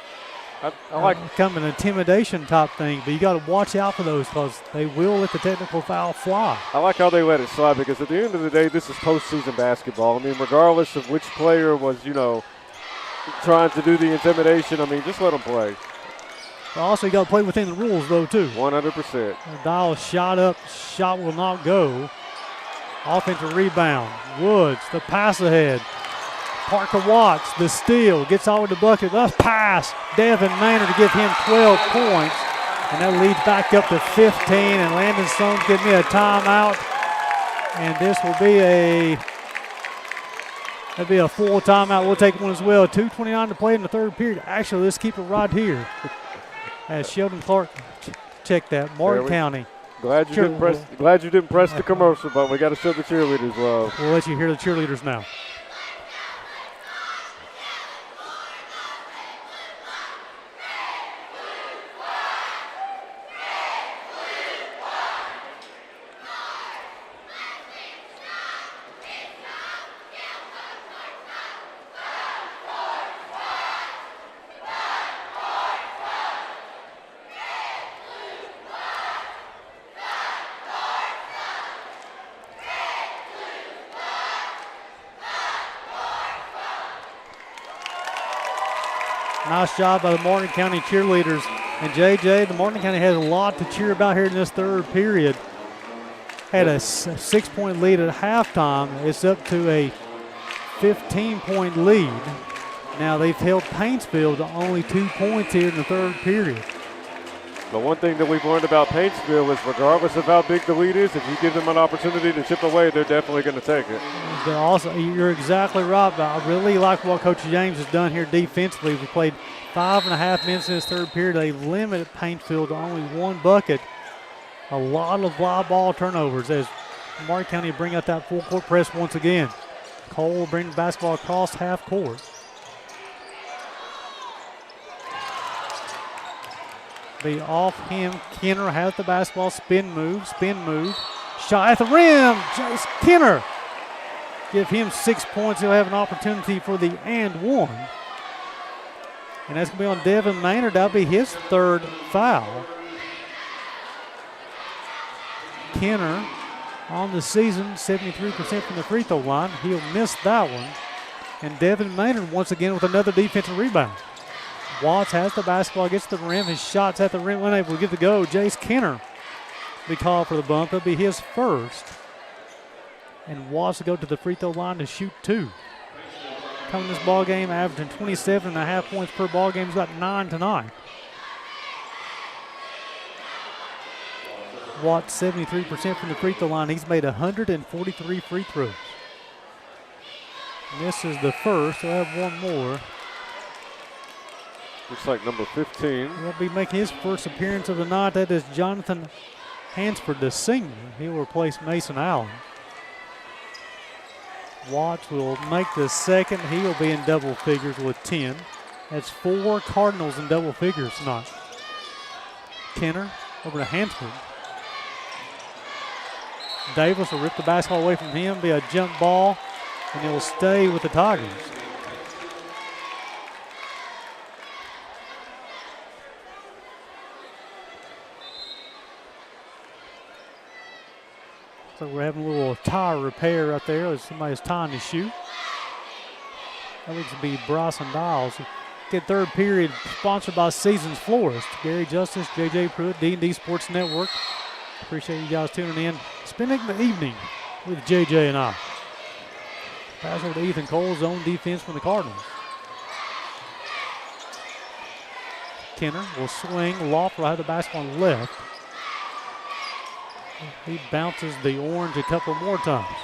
come an intimidation type thing, but you got to watch out for those because they will let the technical foul fly. I like how they let it slide because at the end of the day, this is postseason basketball. I mean, regardless of which player was, trying to do the intimidation, I mean, just let them play. But also, you got to play within the rules, though, too. 100%. Dial shot up, shot will not go. Offensive rebound. Woods, the pass ahead. Parker Watts, the steal, gets all the bucket. The pass, Devin Maynard to give him 12 points. And that leads back up to 15. And Landon Stone's giving me a timeout. And this will be a full timeout. We'll take one as well. 2:29 to play in the third period. Actually, let's keep it right here. As Sheldon Clark checked that. Martin County. Glad you didn't press the commercial, but we got to show the cheerleaders love. We'll let you hear the cheerleaders now. Nice job by the Martin County cheerleaders. And JJ, the Martin County has a lot to cheer about here in this third period. Had a 6-point lead at halftime. It's up to a 15-point lead. Now they've held Paintsville to only 2 points here in the third period. The one thing that we've learned about Paintsville is regardless of how big the lead is, if you give them an opportunity to chip away, they're definitely going to take it. But also, you're exactly right, but I really like what Coach James has done here defensively. We played 5.5 minutes in this third period. They limited Paintsville to only 1 bucket. A lot of live ball turnovers as Martin County bring out that full court press once again. Cole will bring the basketball across half court. Be off him. Kenner has the basketball. Spin move. Shot at the rim. Jace Kenner. Give him 6 points. He'll have an opportunity for the and one. And that's going to be on Devin Maynard. That'll be his 3rd foul. Kenner on the season, 73% from the free throw line. He'll miss that one. And Devin Maynard once again with another defensive rebound. Watts has the basketball, gets the rim. His shot's at the rim, unable to get the go. Jace Kenner be called for the bump. That'll be his 1st. And Watts will go to the free throw line to shoot 2. Coming this ball game, averaging 27.5 points per ball game. He's got 9 tonight. Watts 73% from the free throw line. He's made 143 free throws. And this is the 1st. We'll have one more. Looks like number 15. He'll be making his 1st appearance of the night. That is Jonathan Hansford, the senior. He'll replace Mason Allen. Watts will make the 2nd. He'll be in double figures with 10. That's 4 Cardinals in double figures tonight. Kenner over to Hansford. Davis will rip the basketball away from him, be a jump ball, and it will stay with the Tigers. So we're having a little tire repair out there as somebody's tying his shoe. That looks to be Bryson Dials. Get third period sponsored by Seasons Florist. Gary Justice, JJ Pruitt, D&D Sports Network. Appreciate you guys tuning in. Spending the evening with JJ and I. Pass over to Ethan Cole, zone defense from the Cardinals. Kenner will swing. Loft will have the basketball on the left. He bounces the orange a couple more times.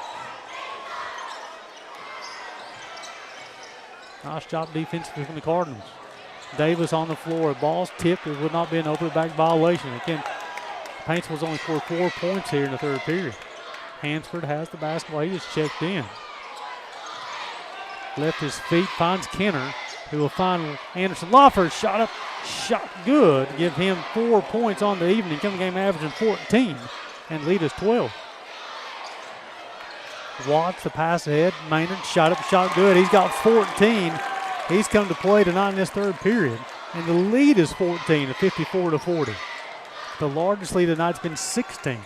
Nice job defensively from the Cardinals. Davis on the floor. Ball's tipped. It would not be an open back violation. Again, Paintsville's only scored 4 points here in the third period. Hansford has the basketball. He just checked in. Left his feet, finds Kenner, who will find Anderson Lawford. Shot up, shot good. Give him 4 points on the evening. Coming game averaging 14 and lead is 12. Watts the pass ahead. Maynard shot up, shot good. He's got 14. He's come to play tonight in this third period. And the lead is 14 to 54-40. The largest lead tonight's been 16.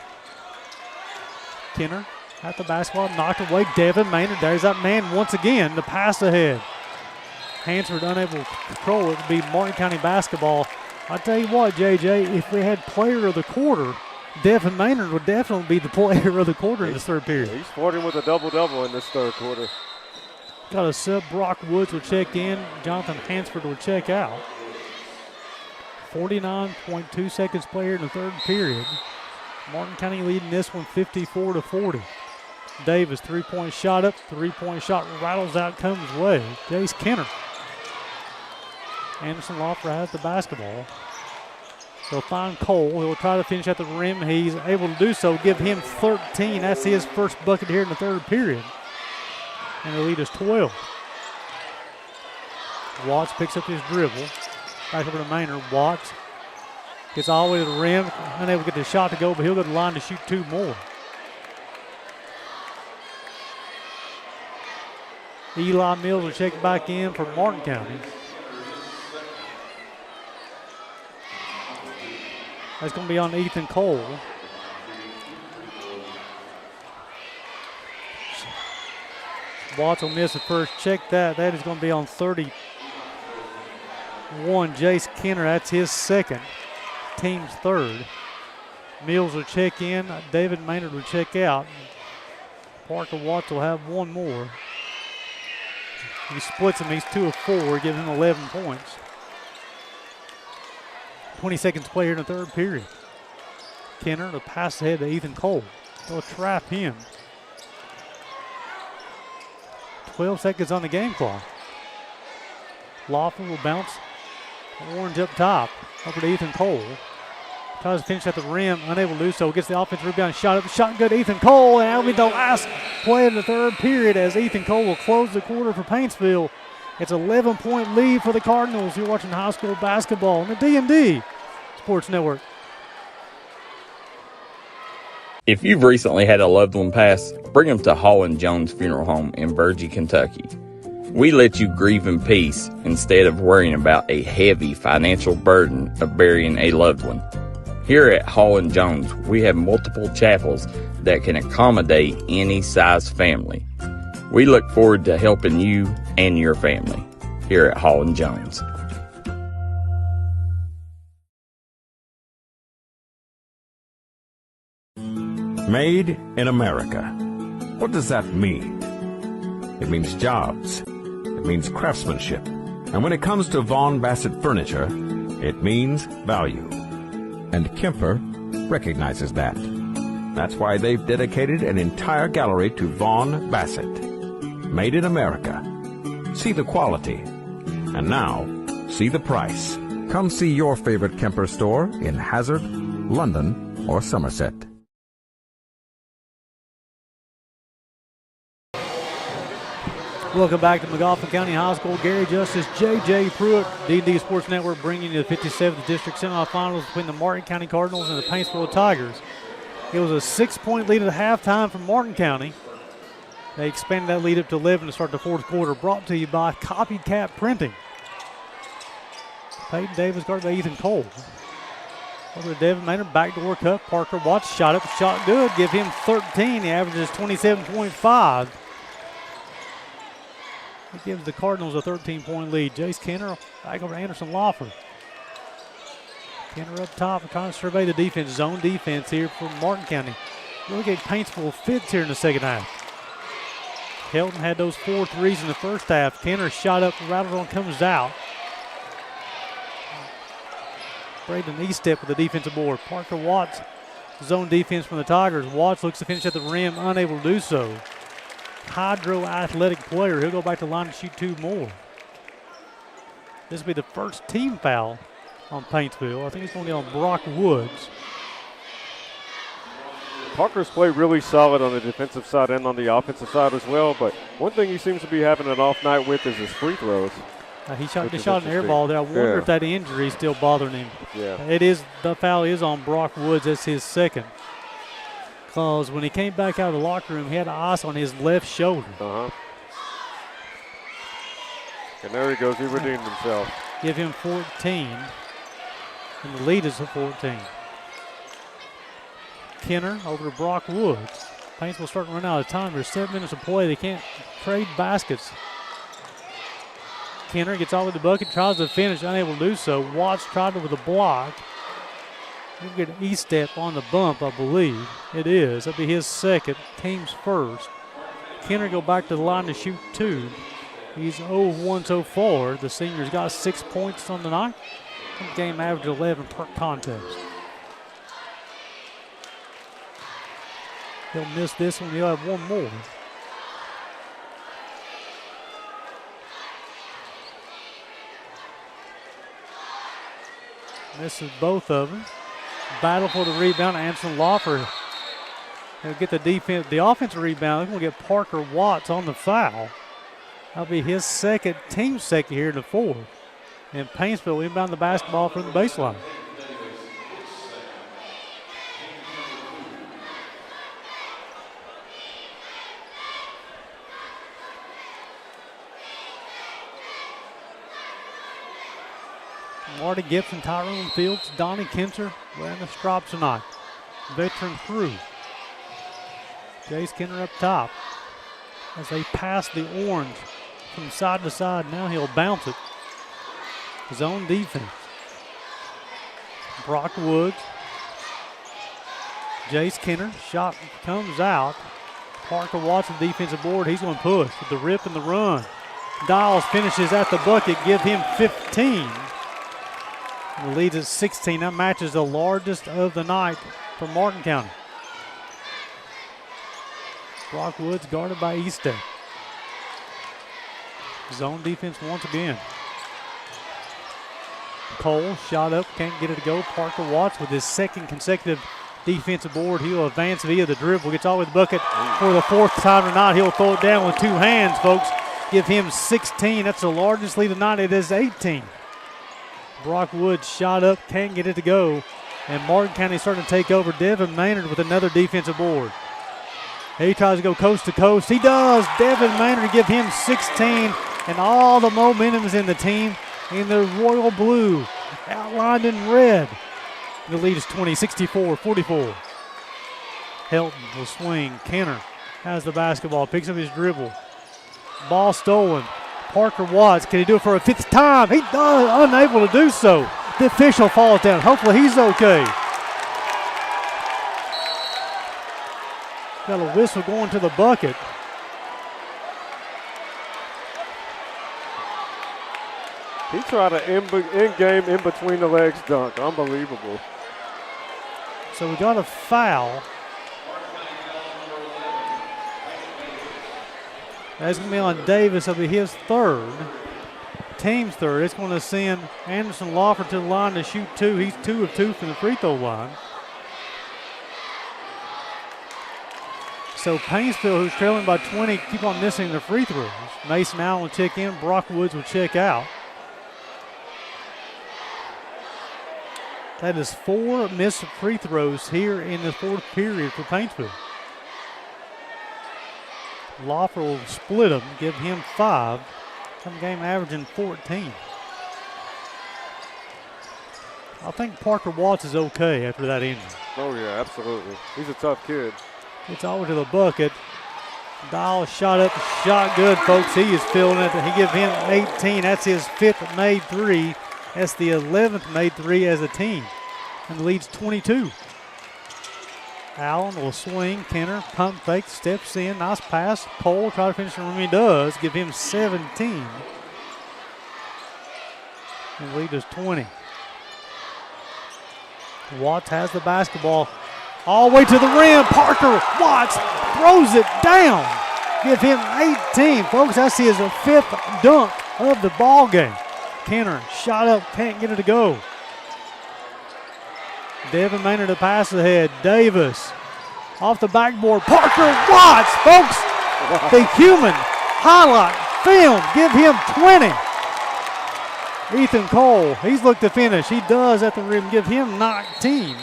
Kenner at the basketball, knocked away. Devin Maynard, there's that man once again. The pass ahead. Hansford unable to control it. It'll be Martin County basketball. I tell you what, JJ, if we had player of the quarter, Devin Maynard would definitely be the player of the quarter in this third period. He's flirting with a double-double in this third quarter. Got a sub. Brock Woods will check in. Jonathan Hansford will check out. 49.2 seconds player in the third period. Martin County leading this one 54-40. Davis, three-point shot up. Three-point shot rattles out, comes away. Jace Kenner. Anderson Loffer has the basketball. He'll find Cole. He'll try to finish at the rim. He's able to do so. Give him 13. That's his first bucket here in the third period. And the lead is 12. Watts picks up his dribble. Back over to Maynard. Watts gets all the way to the rim. Unable to get the shot to go, but he'll go to the line to shoot 2 more. Eli Mills will check back in for Martin County. That's going to be on Ethan Cole. Watts will miss the first. Check that. That is going to be on 31 one. Jace Kenner, that's his second. Team's third. Mills will check in. David Maynard will check out. Parker Watts will have one more. He splits him. He's 2 of 4, giving him 11 points. 20 seconds to play here in the third period. Kenner, the pass ahead to Ethan Cole. They'll trap him. 12 seconds on the game clock. Lawful will bounce. Orange up top. Over to Ethan Cole. Tries to finish at the rim. Unable to do so. Gets the offensive rebound. Shot up. The shot good. Ethan Cole. And that'll be the last play of the third period as Ethan Cole will close the quarter for Paintsville. It's an 11-point lead for the Cardinals. You're watching high school basketball on the D&D Sports Network. If you've recently had a loved one pass, bring them to Hall and Jones Funeral Home in Virgie, Kentucky. We let you grieve in peace instead of worrying about a heavy financial burden of burying a loved one. Here at Hall and Jones, we have multiple chapels that can accommodate any size family. We look forward to helping you and your family here at Hall and Jones. Made in America. What does that mean? It means jobs. It means craftsmanship. And when it comes to Vaughn Bassett furniture, it means value. And Kemper recognizes that. That's why they've dedicated an entire gallery to Vaughn Bassett. Made in America. See the quality. And now, see the price. Come see your favorite Kemper store in Hazard, London, or Somerset. Welcome back to McGoffin County High School. Gary Justice, J.J. Pruitt, D&D Sports Network bringing you the 57th District Semifinals between the Martin County Cardinals and the Paintsville Tigers. It was a 6-point lead at halftime from Martin County. They expanded that lead up to 11 to start the fourth quarter. Brought to you by Copycat Printing. Peyton Davis guarded by Ethan Cole. Over to Devin Maynard, backdoor cut. Parker Watts shot up, shot good. Give him 13. He averages 27.5. It gives the Cardinals a 13-point lead. Jace Kenner back over to Anderson Lawford. Kenner up top, trying to survey the defense, zone defense here for Martin County. Really get Paintsville fits here in the second half. Helton had those 4 threes in the first half. Kenner shot up, rattled on, comes out. Braden Eastep with the defensive board. Parker Watts, zone defense from the Tigers. Watts looks to finish at the rim, unable to do so. Hydro-athletic player. He'll go back to the line to shoot 2 more. This will be the first team foul on Paintsville. I think it's going to be on Brock Woods. Parker's played really solid on the defensive side and on the offensive side as well, but one thing he seems to be having an off night with is his free throws. He shot an air ball there. I wonder if that injury is still bothering him. Yeah. The foul is on Brock Woods. That's his second. Because when he came back out of the locker room, he had ice on his left shoulder. And there he goes. He redeemed himself. Give him 14. And the lead is a 14. Kenner over to Brock Woods. Paintsville starting to run out of time. There's 7 minutes of play. They can't trade baskets. Kenner gets all with the bucket, tries to finish, unable to do so. Watts tried it with a block. He'll get an E-step on the bump, I believe. It is. That'll be his second, team's first. Kenner go back to the line to shoot 2. He's 0-1 so far. The senior's got 6 points on the night. Game average 11 per contest. He'll miss this one. He'll have one more. Misses both of them. Battle for the rebound. Anderson Lawford. He'll get the offensive rebound. They're going to get Parker Watts on the foul. That'll be his second, team second here in the fourth. And Paintsville inbound the basketball from the baseline. Marty Gibson, Tyrone Fields, Donnie Kinser wearing the strap tonight. Veteran crew. Jace Kenner up top as they pass the orange from side to side. Now he'll bounce it. Zone defense. Brock Woods. Jace Kenner. Shot comes out. Parker Watson defensive board. He's going to push with the rip and the run. Dials finishes at the bucket. Give him 15. The lead is 16. That matches the largest of the night for Martin County. Brock Woods guarded by Easton. Zone defense once again. Cole shot up, can't get it to go. Parker Watts with his second consecutive defensive board. He'll advance via the dribble. Gets all the way to the bucket for the fourth time tonight. He'll throw it down with two hands, folks. Give him 16. That's the largest lead tonight. It is 18. Brock Woods shot up, can't get it to go. And Martin County starting to take over. Devin Maynard with another defensive board. He tries to go coast to coast. He does. Devin Maynard give him 16. And all the momentum is in the team in the royal blue, outlined in red. The lead is 20, 64-44. Helton will swing. Kenner has the basketball, picks up his dribble. Ball stolen. Parker Watts, can he do it for a fifth time? He does, unable to do so. The official falls down. Hopefully he's okay. Got a whistle going to the bucket. He tried an in-game, in-between-the-legs dunk. Unbelievable. So we got a foul. That's going to be on Davis. It'll be his third. Team's third. It's going to send Anderson Lawford to the line to shoot two. He's 2 of 2 from the free throw line. So Paintsville, who's trailing by 20, keep on missing their free throws. Mason Allen will check in. Brock Woods will check out. That is 4 missed free throws here in the fourth period for Paintsville. Lawford will split them, give him 5. Some game averaging 14. I think Parker Watts is okay after that injury. Oh, yeah, absolutely. He's a tough kid. It's over to the bucket. Dial shot up, shot good, folks. He is feeling it. He gives him 18. That's his 5th made 3. That's the 11th made 3 as a team. And the lead's 22. Allen will swing. Kenner, pump fake, steps in. Nice pass. Cole try to finish the room. He does. Give him 17. And the lead is 20. Watts has the basketball. All the way to the rim. Parker Watts throws it down. Give him 18. Folks, that's his 5th dunk of the ball game. Kenner shot up, can't get it to go. Devin Maynard to pass ahead. Davis off the backboard. Parker Watts, folks. The human highlight film. Give him 20. Ethan Cole, he's looked to finish. He does at the rim. Give him 19.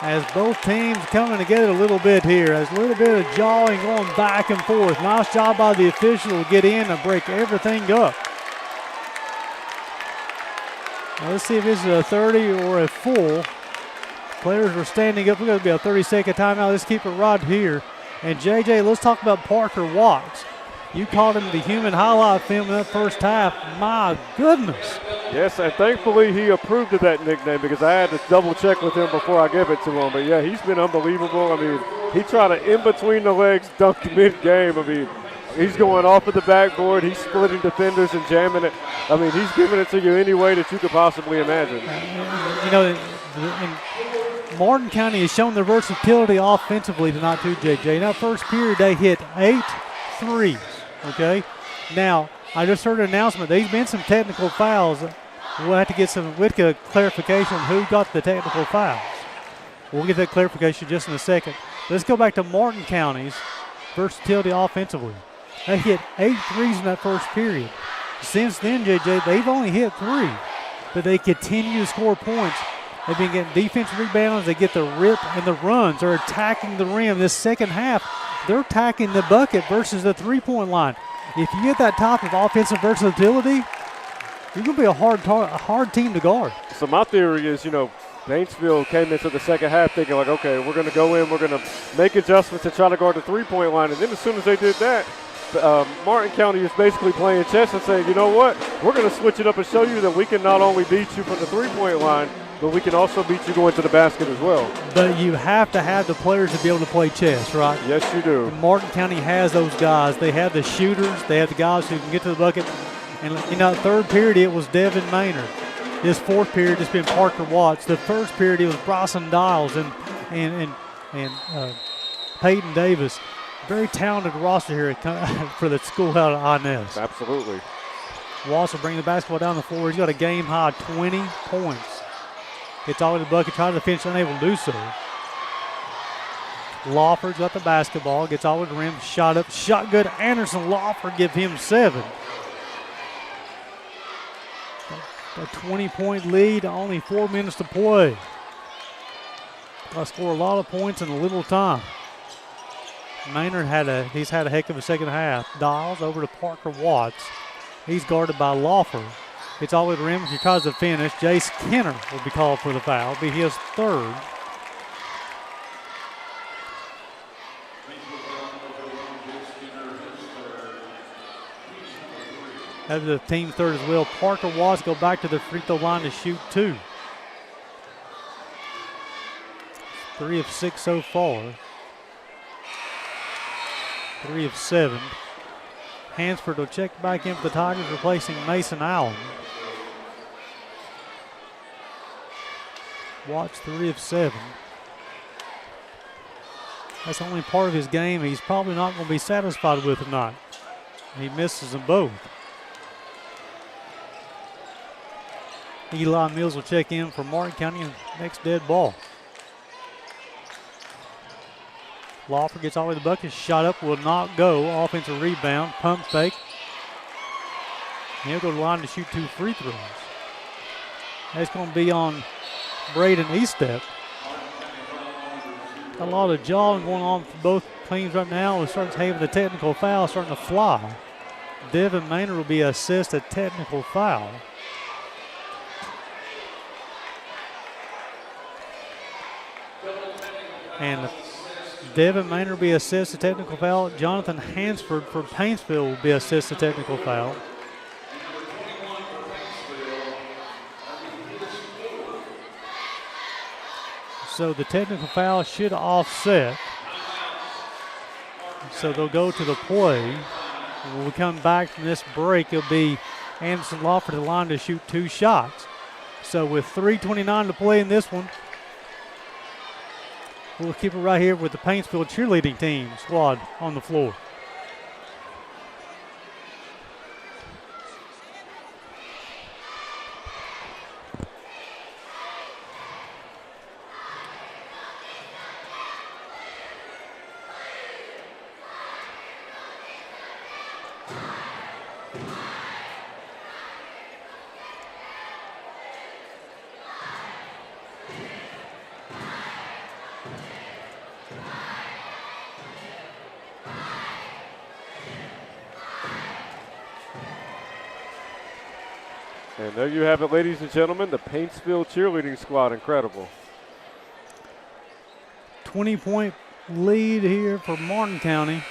As both teams coming together a little bit here. There's a little bit of jawing going back and forth. Nice job by the official to get in and break everything up. Now let's see if this is a 30 or a full. Players are standing up. We're going to be a 30-second timeout. Let's keep it right here. And JJ, let's talk about Parker Watts. You called him the human highlight film in that first half. My goodness. Yes, and thankfully he approved of that nickname because I had to double check with him before I gave it to him. But yeah, he's been unbelievable. I mean, he tried to in-between-the-legs dunk mid-game. I mean, he's going off of the backboard. He's splitting defenders and jamming it. I mean, he's giving it to you any way that you could possibly imagine. You know, Martin County has shown their versatility offensively tonight too, JJ. In that first period, they hit 8 threes, okay? Now, I just heard an announcement. There's been some technical fouls. We'll have to get some clarification on who got the technical fouls. We'll get that clarification just in a second. Let's go back to Martin County's versatility offensively. They hit 8 threes in that first period. Since then, JJ, they've only hit 3, but they continue to score points. They've been getting defensive rebounds. They get the rip and the runs. They're attacking the rim. This second half, they're attacking the bucket versus the three-point line. If you get that type of offensive versatility, you're going to be a hard team to guard. So my theory is, you know, Paintsville came into the second half thinking like, okay, we're going to go in, we're going to make adjustments to try to guard the three-point line. And then as soon as they did that, Martin County is basically playing chess and saying, you know what, we're going to switch it up and show you that we can not only beat you from the three-point line, but we can also beat you going to the basket as well. But you have to have the players to be able to play chess, right? Yes, you do. And Martin County has those guys. They have the shooters. They have the guys who can get to the bucket. And, third period, it was Devin Maynard. This fourth period, it's been Parker Watts. The first period, it was Bryson Dials and Peyton Davis. Very talented roster here for the school out of Inez. Absolutely. Watts will bring the basketball down the floor. He's got a game-high 20 points. Gets all the bucket, tries to finish, unable to do so. Lawford's got the basketball, gets all the rim, shot up, shot good. Anderson Lawford give him 7. A 20-point lead, only 4 minutes to play. Got to score a lot of points in a little time. Maynard he's had a heck of a second half. Dials over to Parker Watts. He's guarded by Lawford. It's all the way to the rim. He tries to finish. Jace Kenner will be called for the foul. Be his third. That's the team third as well. Parker Watts go back to the free throw line to shoot 2. 3 of 6 so far. 3 of 7. Hansford will check back in for the Tigers, replacing Mason Allen. Watts 3 of 7. That's only part of his game he's probably not going to be satisfied with tonight. He misses them both. Eli Mills will check in for Martin County and next dead ball. Lawford gets all the way to the bucket. Shot up will not go. Offensive rebound. Pump fake. He'll go to the line to shoot 2 free throws. That's going to be on Braden Eastep. A lot of jawing going on for both teams right now. We're starting to have the technical foul starting to fly. Devin Maynard will be assist a technical foul. And Devin Maynard will be assist a technical foul. Jonathan Hansford for Paintsville will be assist a technical foul. So the technical foul should offset. So they'll go to the play. When we come back from this break, it'll be Anderson Lawford to the line to shoot 2 shots. So with 3:29 to play in this one, we'll keep it right here with the Paintsville cheerleading team squad on the floor. And there you have it, ladies and gentlemen, the Paintsville cheerleading squad. Incredible. 20-point lead here for Martin County.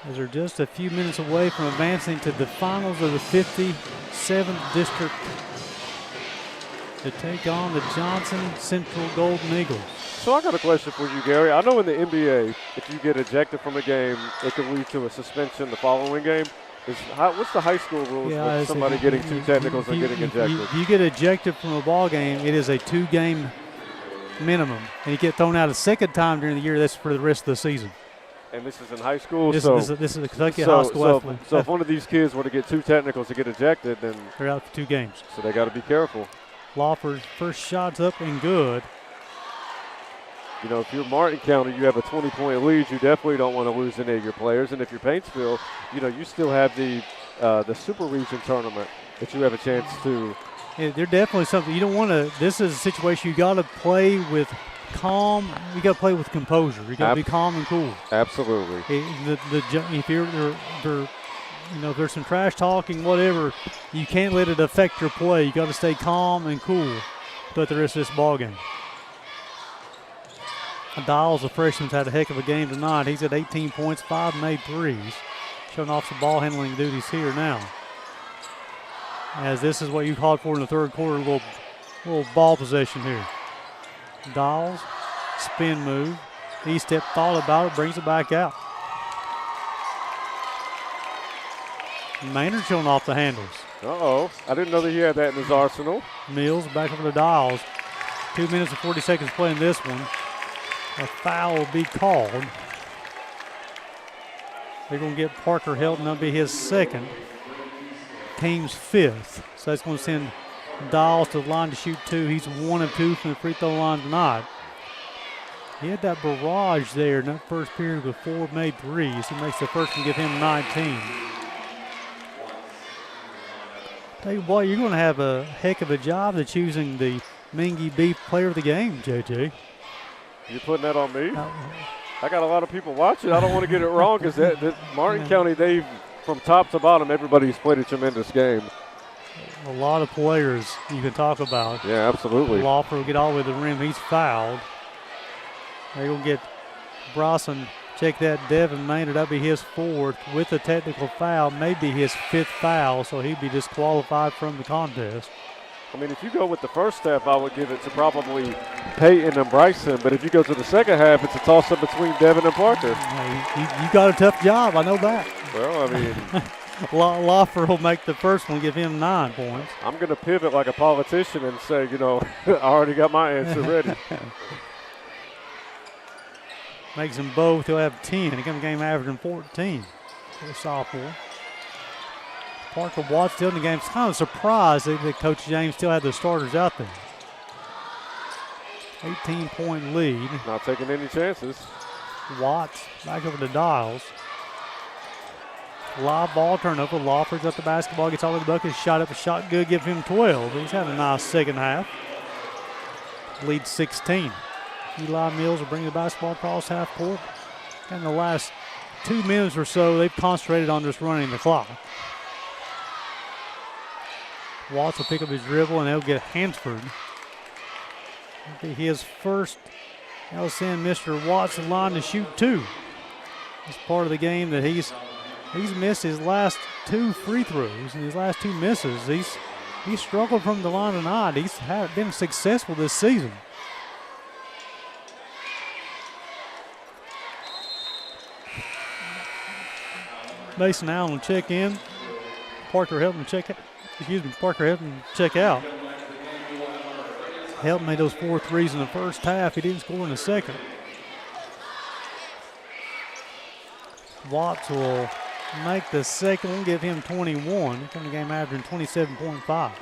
As they're just a few minutes away from advancing to the finals of the 57th district to take on the Johnson Central Golden Eagles. So I got a question for you, Gary. I know in the NBA, if you get ejected from a game, it can lead to a suspension the following game. What's the high school rules with somebody getting 2 technicals and getting ejected? If you get ejected from a ball game, it is a 2-game minimum. And you get thrown out a second time during the year, that's for the rest of the season. And this is in high school? This is a Kentucky high school athlete. So if one of these kids were to get 2 technicals to get ejected, then they're out for 2 games. So they got to be careful. Lawford's first shot's up and good. You know, if you're Martin County, you have a 20-point lead. You definitely don't want to lose any of your players. And if you're Paintsville, you know, you still have the Super Region tournament that you have a chance to. Yeah, they're definitely something you don't want to. This is a situation you got to play with calm. You got to play with composure. You got to be calm and cool. Absolutely. If you're if there's some trash talking, whatever, you can't let it affect your play. You got to stay calm and cool throughout the rest of this ball game. Dials, the freshman's had a heck of a game tonight. He's at 18 points, 5 made threes. Showing off some ball handling duties here now. As this is what you called for in the third quarter, a little ball possession here. Dials, spin move. E-step, thought about it, brings it back out. Maynard showing off the handles. Uh-oh. I didn't know that he had that in his arsenal. Mills back over to Dials. 2 minutes and 40 seconds playing this one. A foul will be called. They're going to get Parker Helton. That'll be his second. Team's fifth. So that's going to send Dials to the line to shoot 2. He's 1 of 2 from the free throw line tonight. He had that barrage there in that first period with 4 made threes. He makes the first one, give him 19. Tell you what, you're going to have a heck of a job of choosing the Mingy Beef player of the game, JJ. You putting that on me? I got a lot of people watching. I don't want to get it wrong because Martin County, they've, from top to bottom, everybody's played a tremendous game. A lot of players you can talk about. Yeah, absolutely. Lawfer will get all the way to the rim. He's fouled. They're going to get Bronson. Check that, Devin Maynard. That'll be his 4th with a technical foul, maybe his 5th foul, so he'd be disqualified from the contest. I mean, if you go with the first half, I would give it to probably Peyton and Bryson. But if you go to the second half, it's a toss-up between Devin and Parker. You got a tough job. I know that. Well, I mean. Lawfer will make the first one, give him 9 points. I'm going to pivot like a politician and say, I already got my answer ready. Makes them both. He'll have 10. He comes game averaging 14 for the sophomore. Parker Watts still in the game. It's kind of surprised that Coach James still had the starters out there. 18-point lead. Not taking any chances. Watts back over to Dials. Live ball turnover. Lawford's up the basketball, gets all over the bucket, shot up a shot good, give him 12. He's had a nice second half. Lead 16. Eli Mills will bring the basketball across half court. In the last 2 minutes or so, they've concentrated on just running the clock. Watts will pick up his dribble, and they'll get Hansford. That'll be his first. That'll send Mr. Watts the line to shoot 2. It's part of the game that he's missed his last 2 free throws, and his last 2 misses. He's struggled from the line tonight. He's been successful this season. Mason Allen will check in. Parker Helton check out. Parker Helton check out. Helton made those 4 threes in the first half. He didn't score in the second. Watts will make the second one, give him 21. He's in the game averaging 27.5.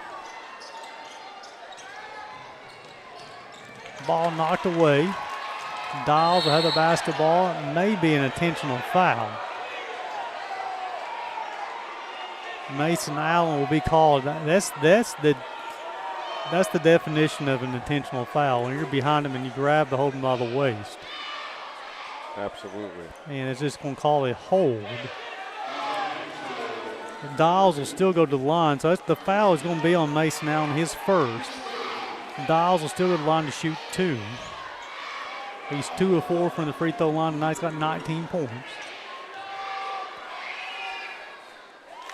Ball knocked away. Dials will have the basketball. It may be an intentional foul. Mason Allen will be called. That's the definition of an intentional foul. When you're behind him and you grab the hold him by the waist. Absolutely. And it's just going to call a hold. Dials will still go to the line. So the foul is going to be on Mason Allen, his first. Dials will still go to the line to shoot 2. He's 2 of 4 from the free throw line tonight. He's got 19 points.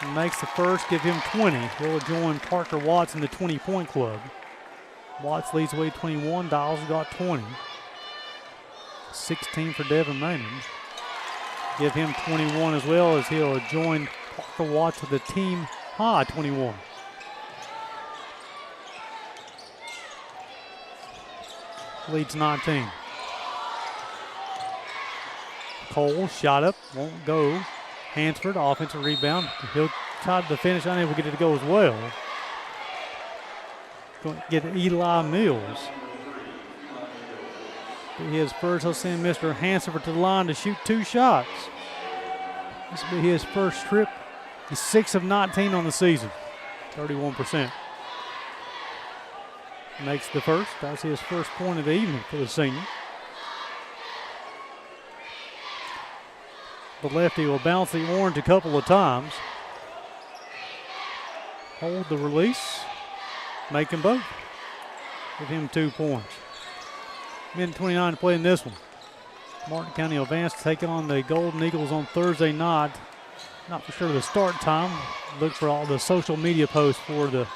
He makes the first, give him 20. He'll join Parker Watts in the 20-point club. Watts leads the way 21. Dials got 20. 16 for Devin Maynard. Give him 21 as well, as he'll join Parker Watts with the team high 21. Leads 19. Cole shot up, won't go. Hansford, offensive rebound. He'll try to finish, unable to get it to go as well. Going to get Eli Mills. His first, he'll send Mr. Hansford to the line to shoot 2 shots. This will be his first trip. He's 6 of 19 on the season, 31%. Makes the first. That's his first point of the evening for the senior. The lefty will bounce the orange a couple of times. hold the release, make them both. Give him 2 points. Minute 29 to play in this one. Martin County will advance to take on the Golden Eagles on Thursday night. Not for sure the start time. Look for all the social media posts for the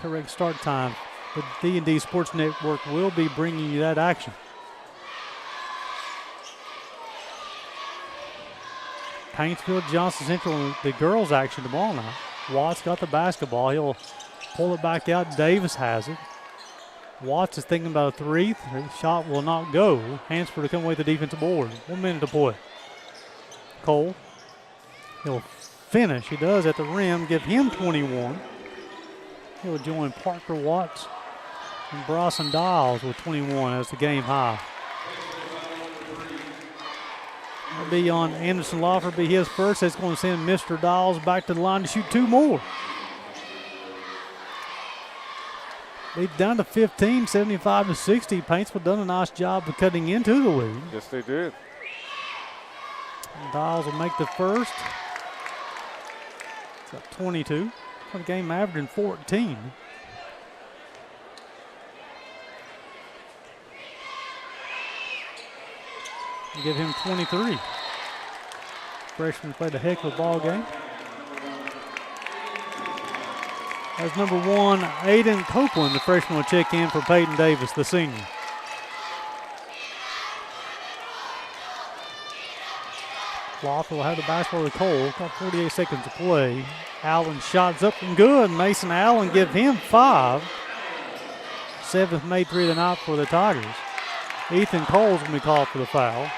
correct start time. The D&D Sports Network will be bringing you that action. Paintsville, Johnson Central, the girls' action tomorrow night. Watts got the basketball. He'll pull it back out. Davis has it. Watts is thinking about a three. The shot will not go. Hansford to come away with the defensive board. 1 minute to play. Cole. He'll finish. He does at the rim. Give him 21. He'll join Parker Watts and Bronson Dials with 21 as the game high. That'll be on Anderson Lawford. Be his first. That's going to send Mr. Dials back to the line to shoot 2 more. Lead down to 15, 75-60. Paintsville done a nice job of cutting into the lead. Yes, they did. Dials will make the first. It's got 22. The game averaging 14. We'll give him 23. Freshman played a heck of a ball game. As number 1, Aiden Copeland, the freshman, will check in for Peyton Davis, the senior. Loft will have the basketball to Cole. Got 48 seconds to play. Allen shots up and good. Mason Allen give him 5. 7th made 3 of the night for the Tigers. Ethan Cole's going to be called for the foul.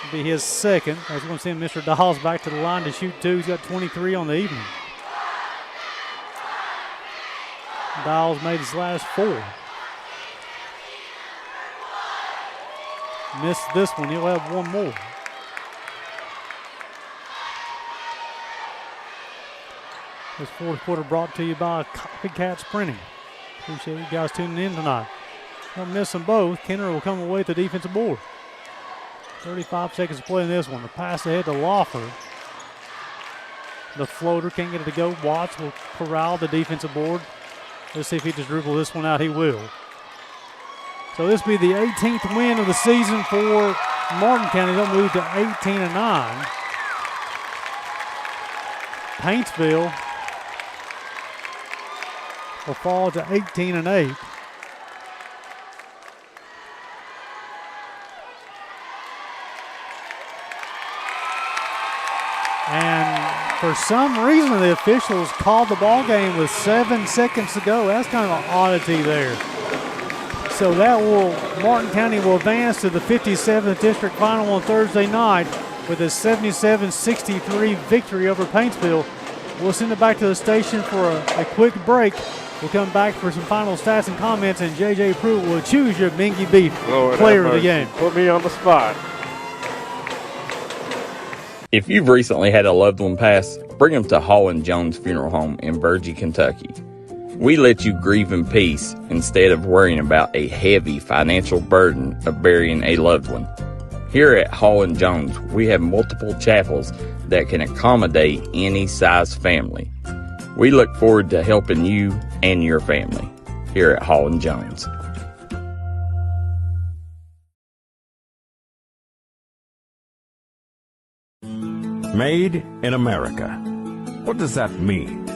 It'll be his second. He's going to send Mr. Dawes back to the line to shoot 2. He's got 23 on the evening. Dawes made his last 4. Missed this one. He'll have 1 more. This fourth quarter brought to you by Copycats Printing. Appreciate you guys tuning in tonight. Don't miss them both. Kenner will come away with the defensive board. 35 seconds to play in this one. The pass ahead to Lawford. The floater can't get it to go. Watts will corral the defensive board. Let's see if he just dribble this one out. He will. So this will be the 18th win of the season for Martin County. They'll move to 18-9. Paintsville will fall to 18-8. And for some reason, the officials called the ball game with 7 seconds to go. That's kind of an oddity there. So that will, Martin County will advance to the 57th District Final on Thursday night with a 77-63 victory over Paintsville. We'll send it back to the station for a quick break. We'll come back for some final stats and comments, and J.J. Pruitt will choose your Bingy Beef player of the game. Put me on the spot. If you've recently had a loved one pass, bring them to Hall & Jones Funeral Home in Virgie, Kentucky. We let you grieve in peace instead of worrying about a heavy financial burden of burying a loved one. Here at Hall & Jones, we have multiple chapels that can accommodate any size family. We look forward to helping you and your family here at Hall & Jones. Made in America. What does that mean?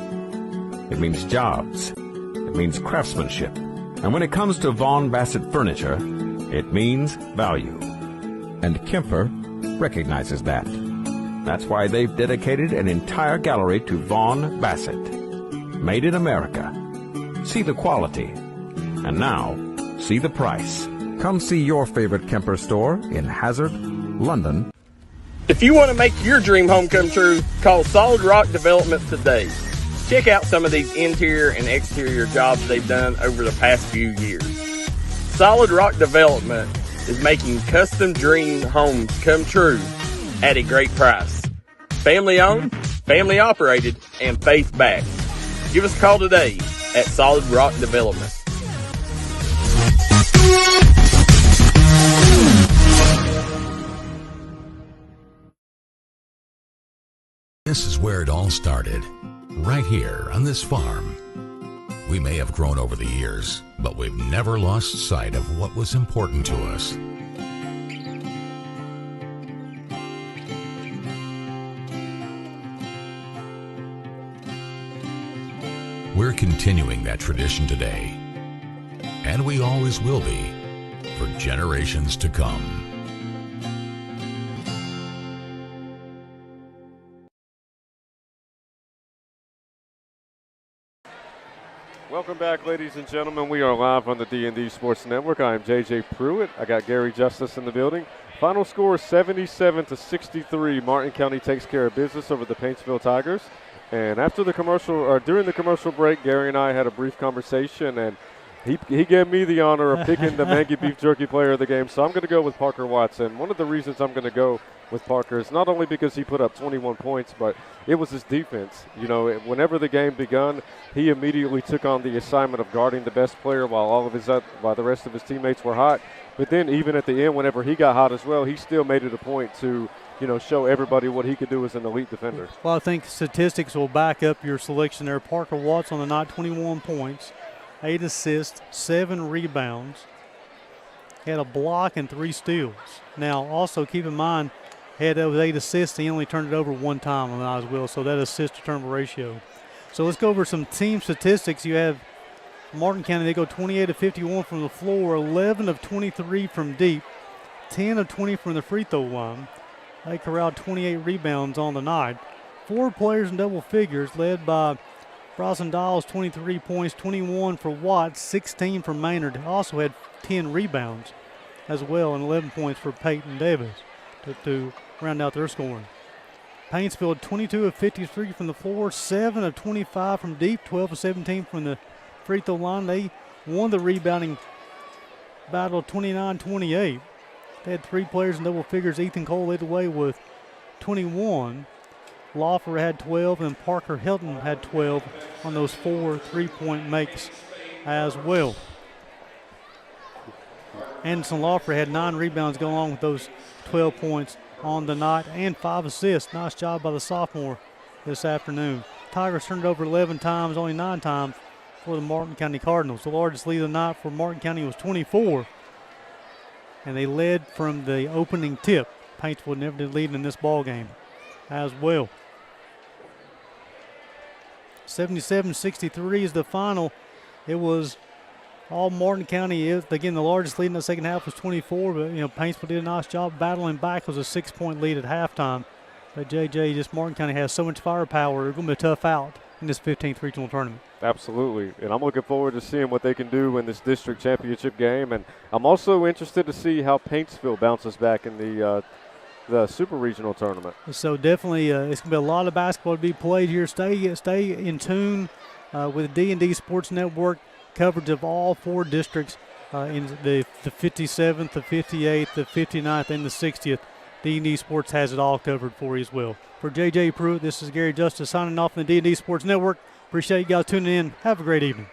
It means jobs. It means craftsmanship. And when it comes to Vaughn Bassett Furniture, it means value. And Kemper recognizes that. That's why they've dedicated an entire gallery to Vaughn Bassett. Made in America. See the quality. And now, see the price. Come see your favorite Kemper store in Hazard, London. If you want to make your dream home come true, call Solid Rock Development today. Check out some of these interior and exterior jobs they've done over the past few years. Solid Rock Development is making custom dream homes come true at a great price. Family owned, family operated, and faith backed. Give us a call today at Solid Rock Development. This is where it all started, right here on this farm. We may have grown over the years, but we've never lost sight of what was important to us. We're continuing that tradition today, and we always will be for generations to come. Welcome back, ladies and gentlemen. We are live on the D&D Sports Network. I am JJ Pruitt. I got Gary Justice in the building. Final score 77-63. Martin County takes care of business over the Paintsville Tigers. And after the commercial, or during the commercial break, Gary and I had a brief conversation, and he gave me the honor of picking the Mangy Beef Jerky player of the game. So I'm going to go with Parker Watson. One of the reasons I'm going to go with Parker is not only because he put up 21 points, but it was his defense. You know, whenever the game begun, he immediately took on the assignment of guarding the best player while while the rest of his teammates were hot. But then even at the end, whenever he got hot as well, he still made it a point to, you know, show everybody what he could do as an elite defender. Well, I think statistics will back up your selection there. Parker Watts on the night, 21 points, 8 assists, 7 rebounds. He had a block and 3 steals. Now, also keep in mind, he had those 8 assists. He only turned it over one time on the night as well, so that assist-to-turnover ratio. So let's go over some team statistics. You have Martin County, they go 28 of 51 from the floor, 11 of 23 from deep, 10 of 20 from the free throw line. They corralled 28 rebounds on the night. 4 players in double figures, led by Bryson Dials, 23 points, 21 for Watts, 16 for Maynard. Also had 10 rebounds as well, and 11 points for Peyton Davis to round out their scoring. Paintsville, 22 of 53 from the floor, 7 of 25 from deep, 12 of 17 from the free throw line. They won the rebounding battle 29-28. They had 3 players in double figures. Ethan Cole led the way with 21. Lawfer had 12, and Parker Hilton had 12 on those 4 3-point makes as well. Anderson Lawfer had 9 rebounds go along with those 12 points on the night and 5 assists. Nice job by the sophomore this afternoon. Tigers turned it over 11 times, only 9 times for the Martin County Cardinals. The largest lead of the night for Martin County was 24, and they led from the opening tip. Paintsville never did lead in this ball game as well. 77-63 is the final. It was all Martin County. Again, the largest lead in the second half was 24, but, you know, Paintsville did a nice job battling back. It was a 6-point lead at halftime. But, JJ, just Martin County has so much firepower. They're going to be a tough out in this 15th regional tournament. Absolutely, and I'm looking forward to seeing what they can do in this district championship game. And I'm also interested to see how Paintsville bounces back in the super regional tournament. So definitely it's going to be a lot of basketball to be played here. Stay in tune with D&D Sports Network coverage of all 4 districts in the 57th, the 58th, the 59th, and the 60th. D&D Sports has it all covered for you as well. For JJ Pruitt, this is Gary Justice signing off on the D&D Sports Network. Appreciate you guys tuning in. Have a great evening.